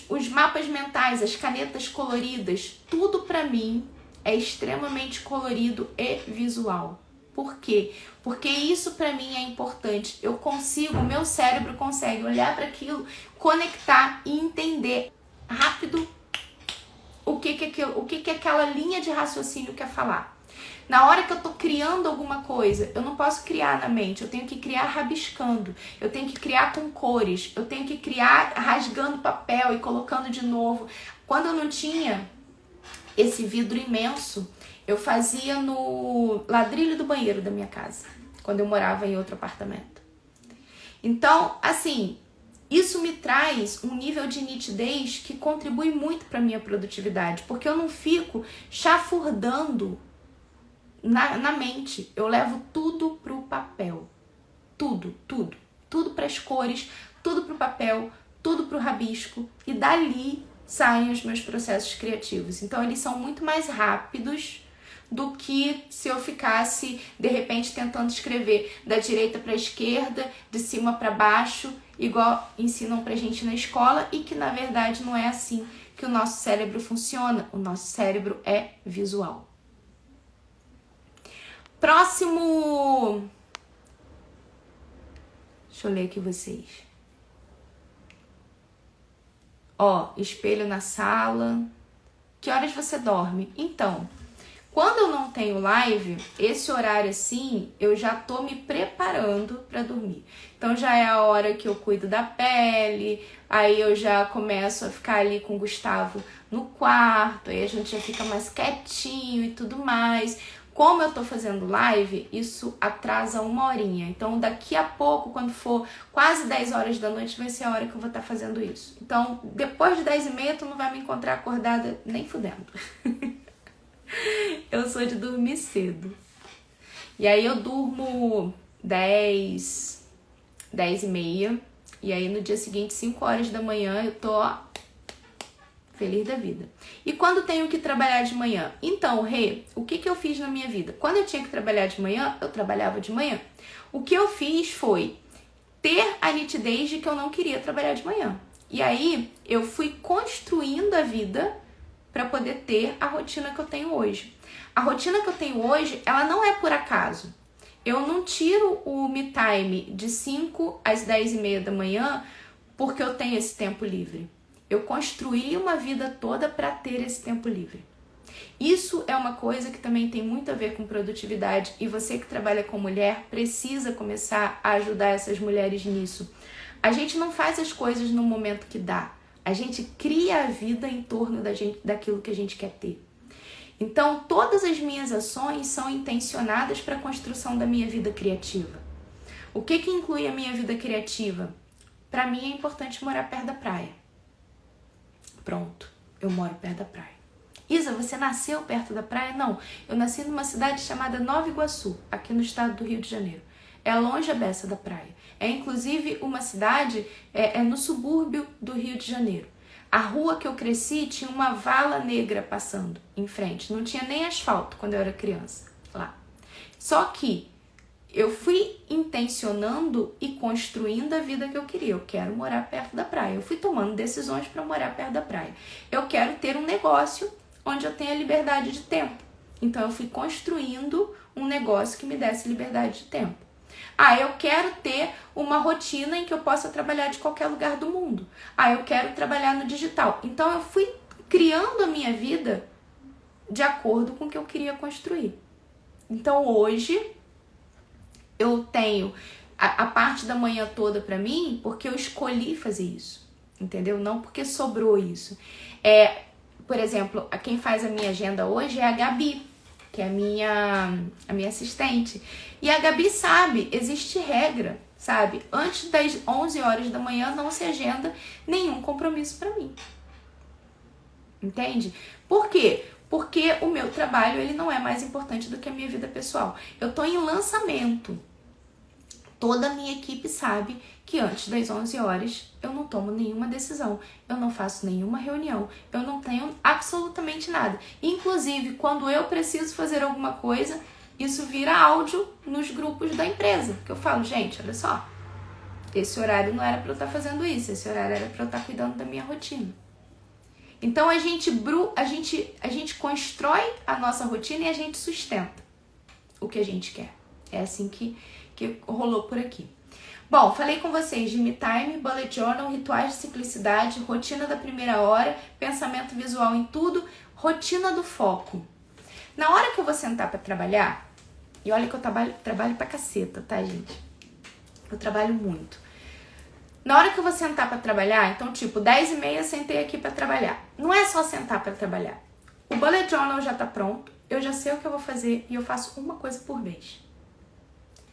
Os mapas mentais, as canetas coloridas, tudo pra mim é extremamente colorido e visual. Por quê? Porque isso pra mim é importante. O meu cérebro consegue olhar para aquilo, conectar e entender rápido o que aquela linha de raciocínio quer falar. Na hora que eu tô criando alguma coisa, eu não posso criar na mente, eu tenho que criar rabiscando, eu tenho que criar com cores, eu tenho que criar rasgando papel e colocando de novo. Quando eu não tinha esse vidro imenso, eu fazia no ladrilho do banheiro da minha casa, quando eu morava em outro apartamento. Então, assim, isso me traz um nível de nitidez que contribui muito para a minha produtividade, porque eu não fico chafurdando na mente. Eu levo tudo pro papel. Tudo. Tudo para as cores, tudo pro papel, tudo pro rabisco. E dali saem os meus processos criativos. Então, eles são muito mais rápidos do que se eu ficasse, de repente, tentando escrever da direita para a esquerda, de cima para baixo, igual ensinam pra gente na escola, e que, na verdade, não é assim que o nosso cérebro funciona. O nosso cérebro é visual. Próximo... Deixa eu ler aqui vocês. Ó, espelho na sala. Que horas você dorme? Então... Quando eu não tenho live, esse horário assim, eu já tô me preparando para dormir. Então já é a hora que eu cuido da pele, aí eu já começo a ficar ali com o Gustavo no quarto, aí a gente já fica mais quietinho e tudo mais. Como eu tô fazendo live, isso atrasa 1 horinha. Então daqui a pouco, quando for quase 10 horas da noite, vai ser a hora que eu vou estar fazendo isso. Então depois de 10h30, tu não vai me encontrar acordada nem fudendo. Eu sou de dormir cedo. E aí eu durmo 10h30. E aí no dia seguinte, 5 horas da manhã, eu tô feliz da vida. E quando tenho que trabalhar de manhã? Então, Rê, o que eu fiz na minha vida? Quando eu tinha que trabalhar de manhã, eu trabalhava de manhã. O que eu fiz foi ter a nitidez de que eu não queria trabalhar de manhã. E aí eu fui construindo a vida para poder ter a rotina que eu tenho hoje. A rotina que eu tenho hoje, ela não é por acaso. Eu não tiro o me time de 5 às 10h30 da manhã porque eu tenho esse tempo livre. Eu construí uma vida toda para ter esse tempo livre. Isso é uma coisa que também tem muito a ver com produtividade, e você que trabalha com mulher precisa começar a ajudar essas mulheres nisso. A gente não faz as coisas no momento que dá. A gente cria a vida em torno daquilo que a gente quer ter. Então, todas as minhas ações são intencionadas para a construção da minha vida criativa. O que inclui a minha vida criativa? Para mim é importante morar perto da praia. Pronto, eu moro perto da praia. Isa, você nasceu perto da praia? Não, eu nasci numa cidade chamada Nova Iguaçu, aqui no estado do Rio de Janeiro. É longe a beça da praia. É inclusive uma cidade no subúrbio do Rio de Janeiro. A rua que eu cresci tinha uma vala negra passando em frente. Não tinha nem asfalto quando eu era criança lá. Só que eu fui intencionando e construindo a vida que eu queria. Eu quero morar perto da praia. Eu fui tomando decisões para morar perto da praia. Eu quero ter um negócio onde eu tenha liberdade de tempo. Então eu fui construindo um negócio que me desse liberdade de tempo. Eu quero ter uma rotina em que eu possa trabalhar de qualquer lugar do mundo. Eu quero trabalhar no digital. Então eu fui criando a minha vida de acordo com o que eu queria construir. Então hoje eu tenho a parte da manhã toda pra mim porque eu escolhi fazer isso, entendeu? Não porque sobrou isso. Por exemplo, quem faz a minha agenda hoje é a Gabi, que é a minha assistente. E a Gabi sabe, existe regra, sabe? Antes das 11 horas da manhã não se agenda nenhum compromisso pra mim. Entende? Por quê? Porque o meu trabalho ele não é mais importante do que a minha vida pessoal. Eu tô em lançamento. Toda a minha equipe sabe que antes das 11 horas eu não tomo nenhuma decisão, eu não faço nenhuma reunião, eu não tenho absolutamente nada. Inclusive, quando eu preciso fazer alguma coisa, isso vira áudio nos grupos da empresa. Que eu falo, gente, olha só, esse horário não era para eu estar fazendo isso, esse horário era para eu estar cuidando da minha rotina. Então a gente constrói a nossa rotina e a gente sustenta o que a gente quer. É assim que rolou por aqui. Bom, falei com vocês de me time, bullet journal, rituais de simplicidade, rotina da primeira hora, pensamento visual em tudo, rotina do foco. Na hora que eu vou sentar para trabalhar, e olha que eu trabalho pra caceta, tá, gente? Eu trabalho muito. Na hora que eu vou sentar para trabalhar, então tipo, 10h30 sentei aqui para trabalhar. Não é só sentar para trabalhar. O bullet journal já tá pronto, eu já sei o que eu vou fazer e eu faço uma coisa por vez.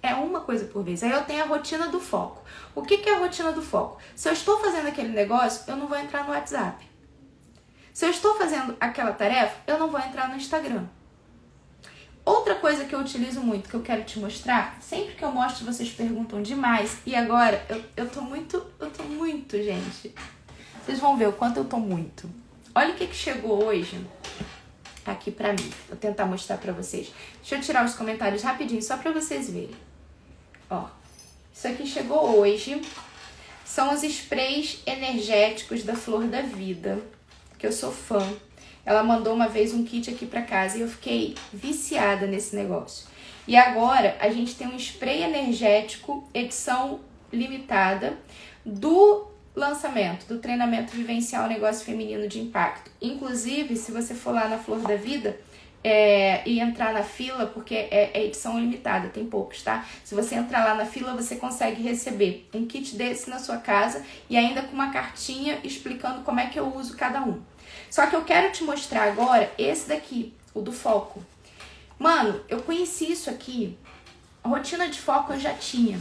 É uma coisa por vez. Aí eu tenho a rotina do foco. O que é a rotina do foco? Se eu estou fazendo aquele negócio, eu não vou entrar no WhatsApp. Se eu estou fazendo aquela tarefa, eu não vou entrar no Instagram. Outra coisa que eu utilizo muito, que eu quero te mostrar, sempre que eu mostro vocês perguntam demais, e agora eu tô muito, gente. Vocês vão ver o quanto eu tô muito. Olha o que chegou hoje aqui pra mim. Vou tentar mostrar pra vocês. Deixa eu tirar os comentários rapidinho, só pra vocês verem. Ó, isso aqui chegou hoje. São os sprays energéticos da Flor da Vida, que eu sou fã. Ela mandou uma vez um kit aqui pra casa e eu fiquei viciada nesse negócio. E agora a gente tem um spray energético, edição limitada, do lançamento, do treinamento vivencial negócio feminino de impacto. Inclusive, se você for lá na Flor da Vida e entrar na fila, porque é edição limitada, tem poucos, tá? Se você entrar lá na fila, você consegue receber um kit desse na sua casa e ainda com uma cartinha explicando como é que eu uso cada um. Só que eu quero te mostrar agora esse daqui, o do foco. Mano, eu conheci isso aqui, a rotina de foco eu já tinha.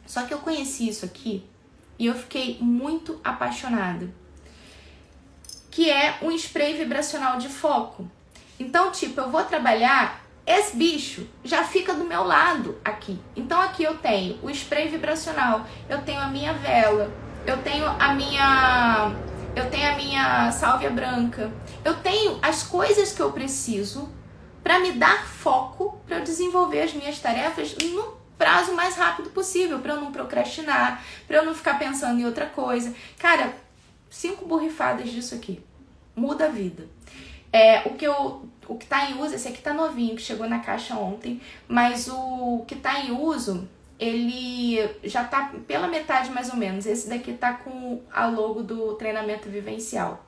Só que eu conheci isso aqui e eu fiquei muito apaixonada. Que é um spray vibracional de foco. Então, tipo, eu vou trabalhar, esse bicho já fica do meu lado aqui. Então aqui eu tenho o spray vibracional, eu tenho a minha vela, eu tenho a minha sálvia branca, eu tenho as coisas que eu preciso para me dar foco, para eu desenvolver as minhas tarefas no prazo mais rápido possível, para eu não procrastinar, para eu não ficar pensando em outra coisa. Cara, 5 borrifadas disso aqui muda a vida. O que tá em uso, esse aqui tá novinho, que chegou na caixa ontem, mas o que tá em uso, ele já tá pela metade mais ou menos. Esse daqui tá com a logo do treinamento vivencial.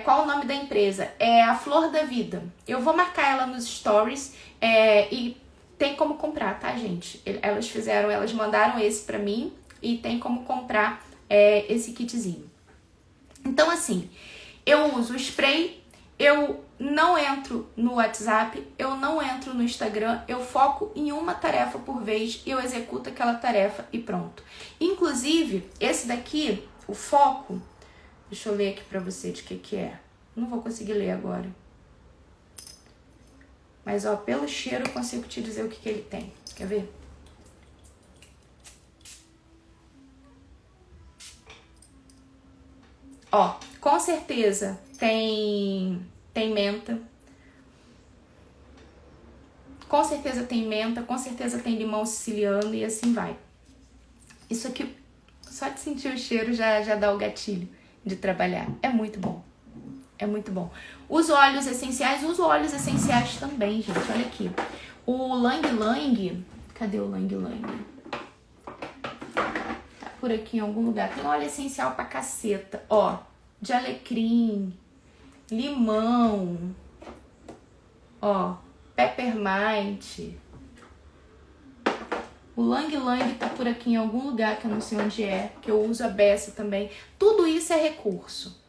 Qual o nome da empresa? É a Flor da Vida. Eu vou marcar ela nos stories e tem como comprar, tá, gente? Elas mandaram esse pra mim e tem como comprar esse kitzinho. Então, assim, eu uso o spray, eu não entro no WhatsApp, eu não entro no Instagram, eu foco em uma tarefa por vez e eu executo aquela tarefa e pronto. Inclusive, esse daqui, o foco, deixa eu ler aqui pra você de que é. Não vou conseguir ler agora. Mas, ó, pelo cheiro eu consigo te dizer o que ele tem. Quer ver? Ó, com certeza tem menta. Com certeza tem menta, com certeza tem limão siciliano e assim vai. Isso aqui, só de sentir o cheiro já dá o gatilho de trabalhar. É muito bom. É muito bom. Os óleos essenciais também, gente. Olha aqui. O Lang Lang. Cadê o Lang Lang? Tá por aqui em algum lugar. Tem óleo essencial pra caceta. Ó, de alecrim, limão, ó, peppermint. O Lang Lang tá por aqui em algum lugar que eu não sei onde é, que eu uso a beça também. Tudo isso é recurso.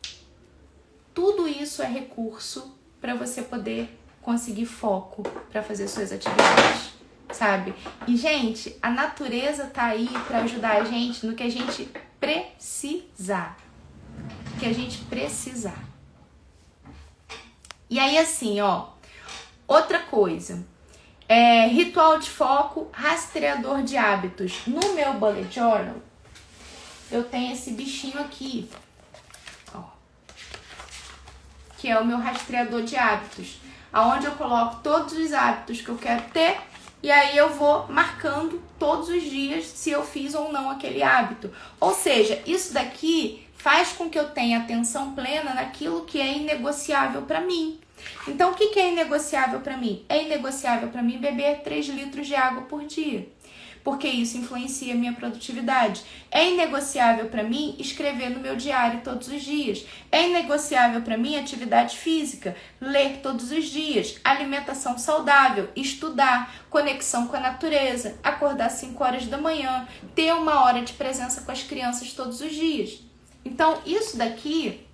Tudo isso é recurso para você poder conseguir foco para fazer suas atividades, sabe? E, gente, a natureza tá aí para ajudar a gente no que a gente precisar. O que a gente precisar. E aí, assim, ó, outra coisa. Ritual de foco, rastreador de hábitos. No meu bullet journal, eu tenho esse bichinho aqui, ó, que é o meu rastreador de hábitos, aonde eu coloco todos os hábitos que eu quero ter e aí eu vou marcando todos os dias se eu fiz ou não aquele hábito. Ou seja, isso daqui faz com que eu tenha atenção plena naquilo que é inegociável para mim. Então, o que é inegociável para mim? É inegociável para mim beber 3 litros de água por dia, porque isso influencia a minha produtividade. É inegociável para mim escrever no meu diário todos os dias. É inegociável para mim atividade física, ler todos os dias, alimentação saudável, estudar, conexão com a natureza, acordar 5 horas da manhã, ter 1 hora de presença com as crianças todos os dias. Então, isso daqui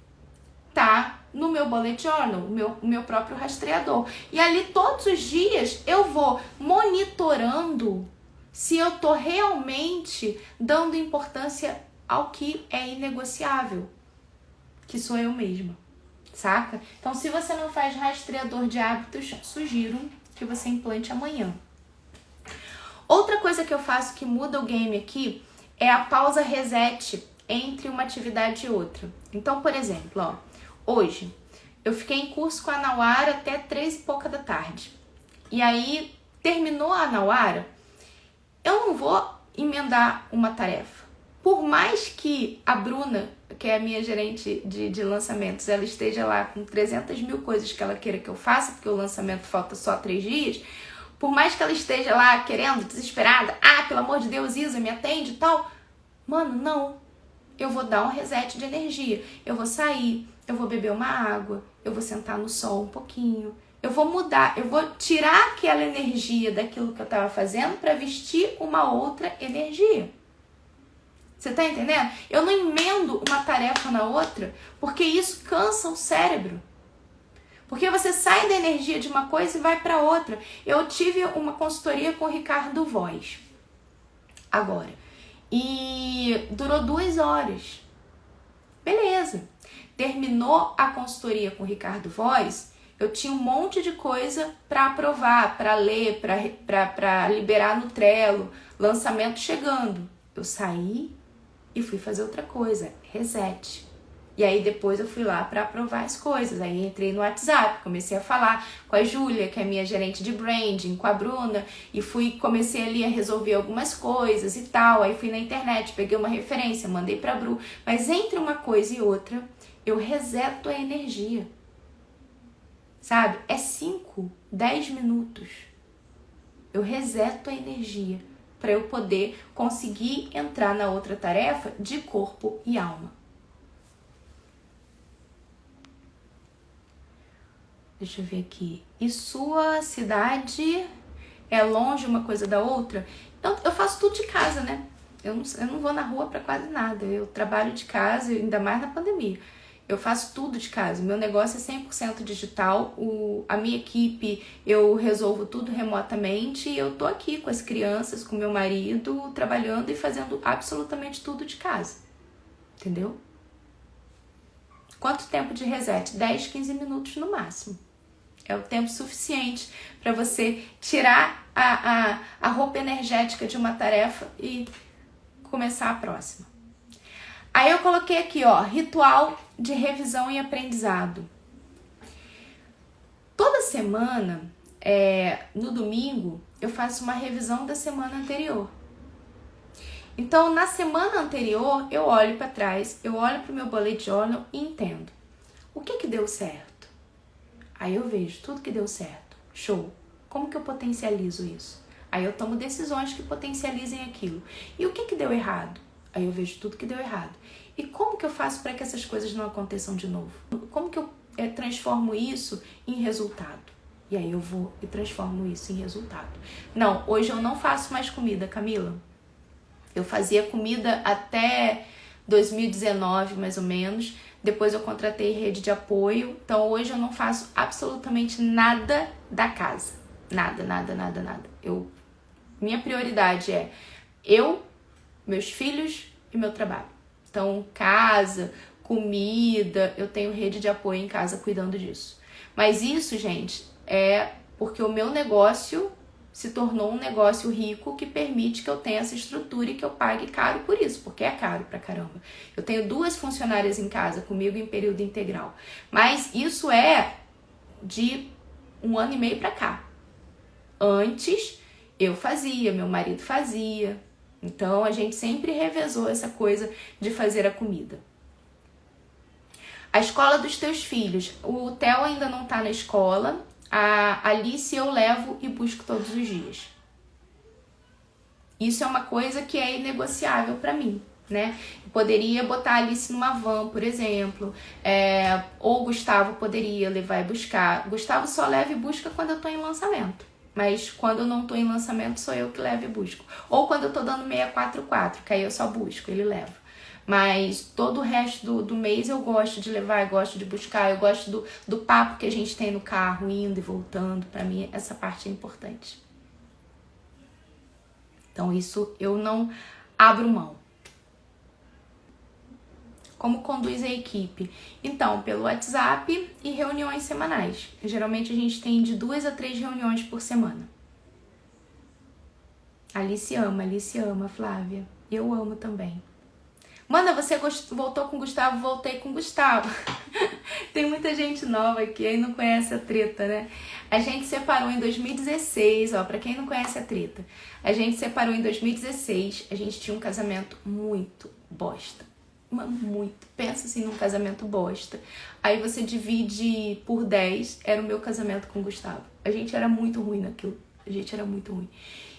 tá no meu bullet journal, o meu próprio rastreador. E ali todos os dias eu vou monitorando se eu tô realmente dando importância ao que é inegociável, que sou eu mesma, saca? Então, se você não faz rastreador de hábitos, sugiro que você implante amanhã. Outra coisa que eu faço que muda o game aqui é a pausa reset entre uma atividade e outra. Então, por exemplo, ó, hoje eu fiquei em curso com a Nauara até 3 e pouca da tarde. E aí, terminou a Nauara, eu não vou emendar uma tarefa. Por mais que a Bruna, que é a minha gerente de lançamentos, ela esteja lá com 300 mil coisas que ela queira que eu faça, porque o lançamento falta só 3 dias, por mais que ela esteja lá querendo, desesperada, pelo amor de Deus, Isa, me atende e tal, mano, não. Eu vou dar um reset de energia. Eu vou sair, eu vou beber uma água, eu vou sentar no sol um pouquinho, eu vou mudar, eu vou tirar aquela energia daquilo que eu estava fazendo para vestir uma outra energia. Você tá entendendo? Eu não emendo uma tarefa na outra, porque isso cansa o cérebro. Porque você sai da energia de uma coisa e vai para outra. Eu tive uma consultoria com o Ricardo Voz agora. E durou 2 horas. Beleza. Terminou a consultoria com o Ricardo Voz, eu tinha um monte de coisa para aprovar, para ler, para liberar no Trello, lançamento chegando. Eu saí e fui fazer outra coisa, reset. E aí depois eu fui lá para aprovar as coisas. Aí entrei no WhatsApp, comecei a falar com a Júlia, que é minha gerente de branding, com a Bruna, e comecei ali a resolver algumas coisas e tal. Aí fui na internet, peguei uma referência, mandei pra Bru. Mas entre uma coisa e outra, eu reseto a energia. Sabe? É 5, 10 minutos. Eu reseto a energia para eu poder conseguir entrar na outra tarefa de corpo e alma. Deixa eu ver aqui. E sua cidade é longe uma coisa da outra? Então, eu faço tudo de casa, né? Eu não vou na rua para quase nada. Eu trabalho de casa, ainda mais na pandemia. Eu faço tudo de casa. Meu negócio é 100% digital. A minha equipe, eu resolvo tudo remotamente. E eu tô aqui com as crianças, com meu marido, trabalhando e fazendo absolutamente tudo de casa. Entendeu? Quanto tempo de reset? 10, 15 minutos no máximo. É o tempo suficiente para você tirar a roupa energética de uma tarefa e começar a próxima. Aí eu coloquei aqui, ó, ritual de revisão e aprendizado. Toda semana, no domingo, eu faço uma revisão da semana anterior. Então, na semana anterior, eu olho para trás, eu olho para o meu bullet journal e entendo. O que deu certo? Aí eu vejo tudo que deu certo. Show! Como que eu potencializo isso? Aí eu tomo decisões que potencializem aquilo. E o que deu errado? Aí eu vejo tudo que deu errado. E como que eu faço para que essas coisas não aconteçam de novo? Como que eu transformo isso em resultado? E aí eu vou e transformo isso em resultado. Não, hoje eu não faço mais comida, Camila. Eu fazia comida até 2019, mais ou menos. Depois eu contratei rede de apoio. Então hoje eu não faço absolutamente nada da casa. Nada. Minha prioridade é eu, meus filhos e meu trabalho. Então, casa, comida, eu tenho rede de apoio em casa cuidando disso. Mas isso, gente, é porque o meu negócio se tornou um negócio rico que permite que eu tenha essa estrutura e que eu pague caro por isso, porque é caro pra caramba. Eu tenho 2 funcionárias em casa comigo em período integral. Mas isso é de 1 ano e meio pra cá. Antes, eu fazia, meu marido fazia. Então, a gente sempre revezou essa coisa de fazer a comida. A escola dos teus filhos. O Theo ainda não tá na escola. A Alice eu levo e busco todos os dias. Isso é uma coisa que é inegociável para mim, né? Eu poderia botar a Alice numa van, por exemplo. Ou o Gustavo poderia levar e buscar. Gustavo só leva e busca quando eu tô em lançamento. Mas quando eu não tô em lançamento, sou eu que levo e busco. Ou quando eu tô dando 644, que aí eu só busco, ele leva. Mas todo o resto do mês eu gosto de levar, eu gosto de buscar, eu gosto do papo que a gente tem no carro, indo e voltando. Pra mim, essa parte é importante. Então, isso eu não abro mão. Como conduz a equipe? Então, pelo WhatsApp e reuniões semanais. Geralmente a gente tem de 2 a 3 reuniões por semana. Alice ama, Flávia. Eu amo também. Manda, você voltou com o Gustavo? Voltei com o Gustavo. Tem muita gente nova aqui, aí não conhece a treta, né? A gente separou em 2016, ó, pra quem não conhece a treta. A gente separou em 2016, a gente tinha um casamento muito bosta. Muito. Pensa assim num casamento bosta. Aí você divide por 10, era o meu casamento com o Gustavo. A gente era muito ruim naquilo. A gente era muito ruim.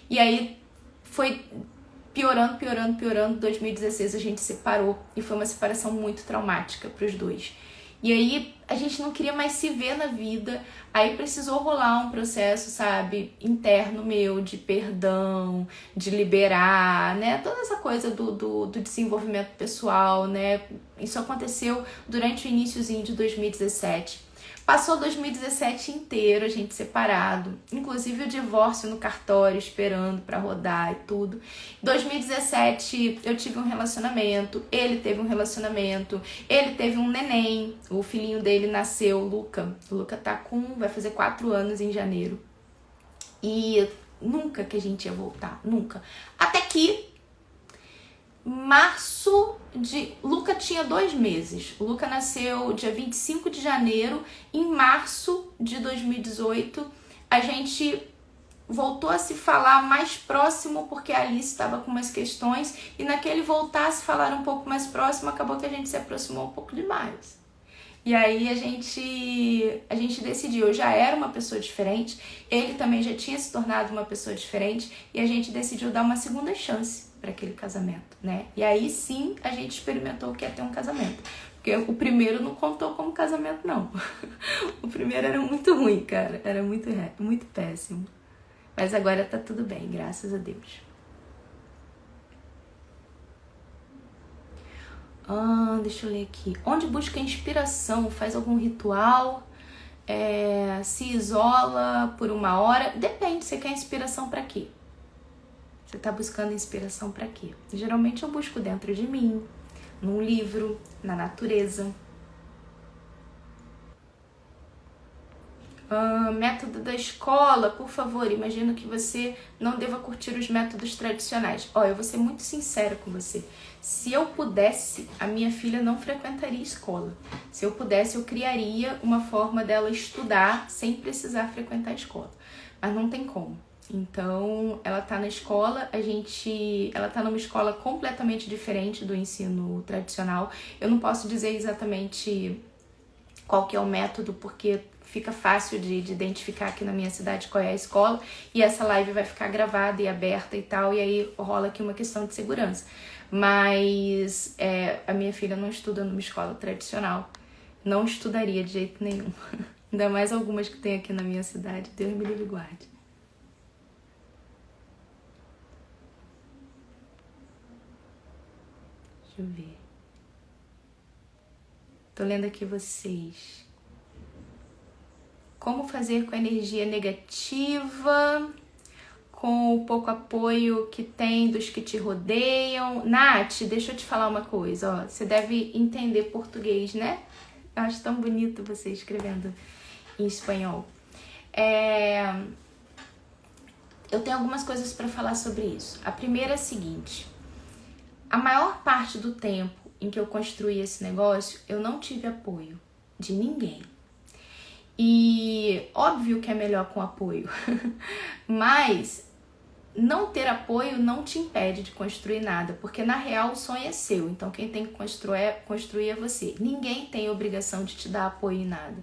E aí foi piorando. 2016 a gente separou e foi uma separação muito traumática pros dois. E aí a gente não queria mais se ver na vida, aí precisou rolar um processo, sabe, interno meu, de perdão, de liberar, né, toda essa coisa do desenvolvimento pessoal, né, isso aconteceu durante o iniciozinho de 2017. Passou 2017 inteiro a gente separado, inclusive o divórcio no cartório esperando pra rodar e tudo. 2017 eu tive um relacionamento, ele teve um relacionamento, ele teve um neném, o filhinho dele nasceu, o Luca. O Luca vai fazer 4 anos em janeiro. E nunca que a gente ia voltar, nunca. Até que Luca tinha 2 meses. O Luca nasceu dia 25 de janeiro. Em março de 2018, a gente voltou a se falar mais próximo porque a Alice estava com umas questões. E naquele voltar a se falar um pouco mais próximo, acabou que a gente se aproximou um pouco demais. E aí a gente decidiu, eu já era uma pessoa diferente, ele também já tinha se tornado uma pessoa diferente, e a gente decidiu dar uma segunda chance para aquele casamento, né? E aí sim a gente experimentou o que é ter um casamento. Porque o primeiro não contou como casamento, não. O primeiro era muito ruim, cara. Era muito péssimo. Mas agora tá tudo bem, graças a Deus. Deixa eu ler aqui. Onde busca inspiração? Faz algum ritual? Se isola por 1 hora? Depende, você quer inspiração pra quê? Você tá buscando inspiração pra quê? Geralmente eu busco dentro de mim, num livro, na natureza. Método da escola, por favor, imagino que você não deva curtir os métodos tradicionais. Eu vou ser muito sincera com você. Se eu pudesse, a minha filha não frequentaria escola. Se eu pudesse, eu criaria uma forma dela estudar sem precisar frequentar a escola. Mas não tem como. Então, ela tá na escola, ela tá numa escola completamente diferente do ensino tradicional. Eu não posso dizer exatamente qual que é o método, porque fica fácil de identificar aqui na minha cidade qual é a escola, e essa live vai ficar gravada e aberta e tal, e aí rola aqui uma questão de segurança. Mas a minha filha não estuda numa escola tradicional, não estudaria de jeito nenhum. Ainda mais algumas que tem aqui na minha cidade, Deus me livre e guarde. Deixa eu ver. Tô lendo aqui vocês. Como fazer com a energia negativa, com o pouco apoio que tem dos que te rodeiam. Nath, deixa eu te falar uma coisa, você deve entender português, né? Eu acho tão bonito você escrevendo em espanhol. Eu tenho algumas coisas para falar sobre isso. A primeira é a seguinte: a maior parte do tempo em que eu construí esse negócio, eu não tive apoio de ninguém. E óbvio que é melhor com apoio, mas não ter apoio não te impede de construir nada, porque na real o sonho é seu, então quem tem que construir é você. Ninguém tem obrigação de te dar apoio em nada.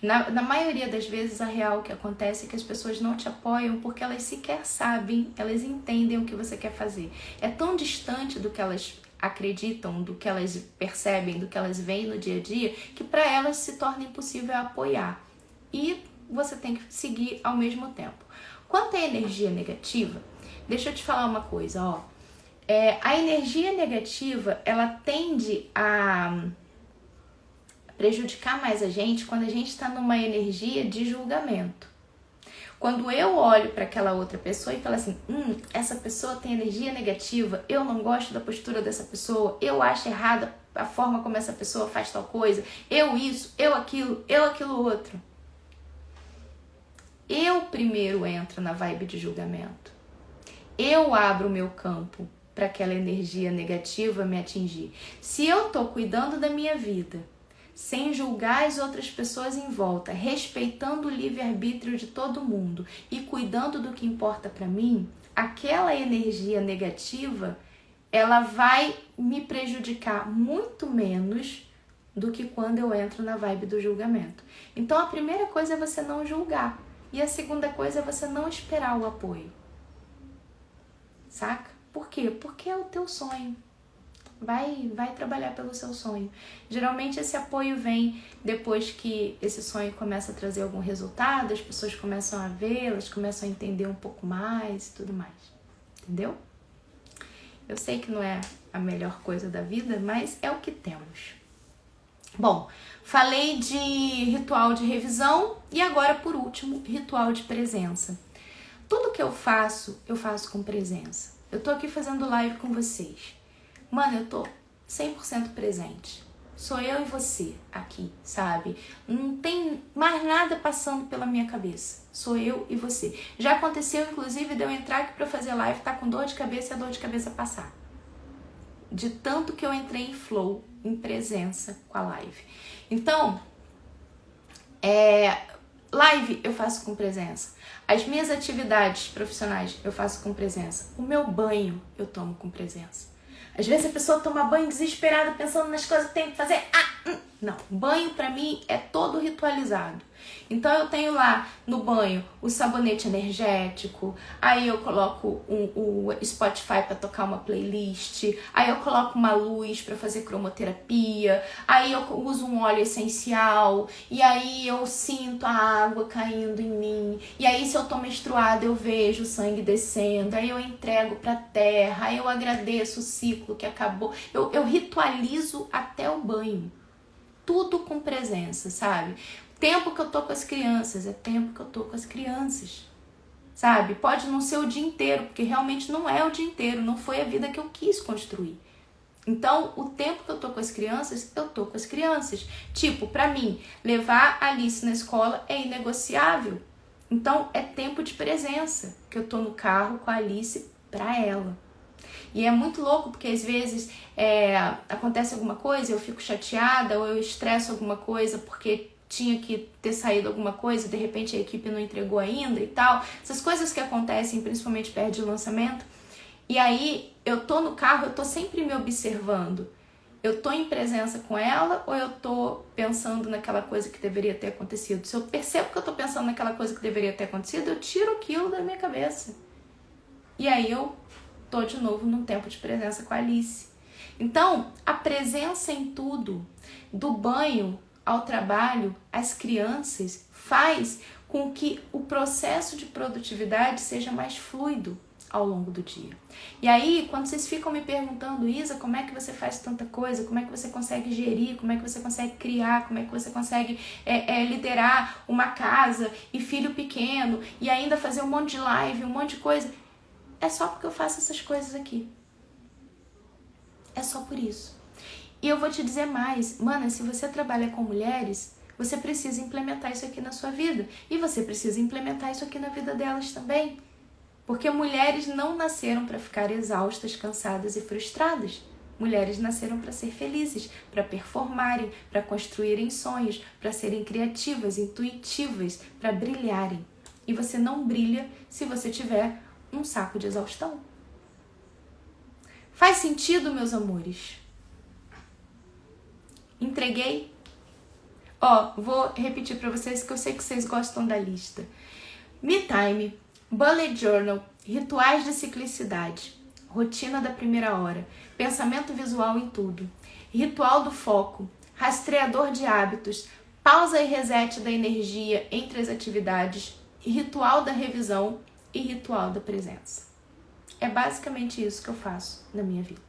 Na maioria das vezes a real que acontece é que as pessoas não te apoiam porque elas sequer sabem, elas entendem o que você quer fazer. É tão distante do que elas acreditam, do que elas percebem, do que elas veem no dia a dia, que para elas se torna impossível apoiar. E você tem que seguir ao mesmo tempo. Quanto à energia negativa, deixa eu te falar uma coisa, a energia negativa, ela tende a prejudicar mais a gente quando a gente está numa energia de julgamento. Quando eu olho para aquela outra pessoa e falo assim, essa pessoa tem energia negativa, eu não gosto da postura dessa pessoa, eu acho errada a forma como essa pessoa faz tal coisa, eu isso, eu aquilo outro. Eu primeiro entro na vibe de julgamento. Eu abro o meu campo para aquela energia negativa me atingir. Se eu tô cuidando da minha vida, sem julgar as outras pessoas em volta, respeitando o livre-arbítrio de todo mundo e cuidando do que importa para mim, aquela energia negativa, ela vai me prejudicar muito menos do que quando eu entro na vibe do julgamento. Então a primeira coisa é você não julgar. E a segunda coisa é você não esperar o apoio. Saca? Por quê? Porque é o teu sonho. Vai trabalhar pelo seu sonho. Geralmente esse apoio vem depois que esse sonho começa a trazer algum resultado, as pessoas começam a ver, elas começam a entender um pouco mais e tudo mais. Entendeu? Eu sei que não é a melhor coisa da vida, mas é o que temos. Bom, falei de ritual de revisão e agora, por último, ritual de presença. Tudo que eu faço com presença. Eu tô aqui fazendo live com vocês. Mano, eu tô 100% presente. Sou eu e você aqui, sabe? Não tem mais nada passando pela minha cabeça. Sou eu e você. Já aconteceu, inclusive, de eu entrar aqui pra fazer live, tá com dor de cabeça e a dor de cabeça passar. De tanto que eu entrei em flow, em presença com a live. Então, live eu faço com presença. As minhas atividades profissionais eu faço com presença. O meu banho eu tomo com presença. Às vezes a pessoa toma banho desesperada pensando nas coisas que tem que fazer. Não, banho pra mim é todo ritualizado. Então eu tenho lá no banho o sabonete energético, aí eu coloco o Spotify para tocar uma playlist, aí eu coloco uma luz para fazer cromoterapia, aí eu uso um óleo essencial, e aí eu sinto a água caindo em mim, e aí se eu tô menstruada eu vejo o sangue descendo, aí eu entrego pra terra, aí eu agradeço o ciclo que acabou, eu ritualizo até o banho. Tudo com presença, sabe? Tempo que eu tô com as crianças, é tempo que eu tô com as crianças, sabe? Pode não ser o dia inteiro, porque realmente não é o dia inteiro, não foi a vida que eu quis construir. Então, o tempo que eu tô com as crianças, eu tô com as crianças. Tipo, pra mim, levar a Alice na escola é inegociável. Então, é tempo de presença, que eu tô no carro com a Alice pra ela. E é muito louco, porque às vezes acontece alguma coisa, eu fico chateada, ou eu estresso alguma coisa porque tinha que ter saído alguma coisa, de repente a equipe não entregou ainda e tal. Essas coisas que acontecem, principalmente perto de lançamento. E aí, eu tô no carro, eu tô sempre me observando. Eu tô em presença com ela ou eu tô pensando naquela coisa que deveria ter acontecido? Se eu percebo que eu tô pensando naquela coisa que deveria ter acontecido, eu tiro aquilo da minha cabeça. E aí eu tô de novo num tempo de presença com a Alice. Então, a presença em tudo, do banho ao trabalho, às crianças, faz com que o processo de produtividade seja mais fluido ao longo do dia. E aí, quando vocês ficam me perguntando, Isa, como é que você faz tanta coisa? Como é que você consegue gerir? Como é que você consegue criar? Como é que você consegue liderar uma casa e filho pequeno e ainda fazer um monte de live, um monte de coisa? É só porque eu faço essas coisas aqui. É só por isso. E eu vou te dizer mais, mana, se você trabalha com mulheres, você precisa implementar isso aqui na sua vida. E você precisa implementar isso aqui na vida delas também. Porque mulheres não nasceram para ficar exaustas, cansadas e frustradas. Mulheres nasceram para ser felizes, para performarem, para construírem sonhos, para serem criativas, intuitivas, para brilharem. E você não brilha se você tiver um saco de exaustão. Faz sentido, meus amores? Entreguei? Vou repetir para vocês que eu sei que vocês gostam da lista. Me Time, Bullet Journal, rituais de ciclicidade, rotina da primeira hora, pensamento visual em tudo, ritual do foco, rastreador de hábitos, pausa e reset da energia entre as atividades, ritual da revisão e ritual da presença. É basicamente isso que eu faço na minha vida.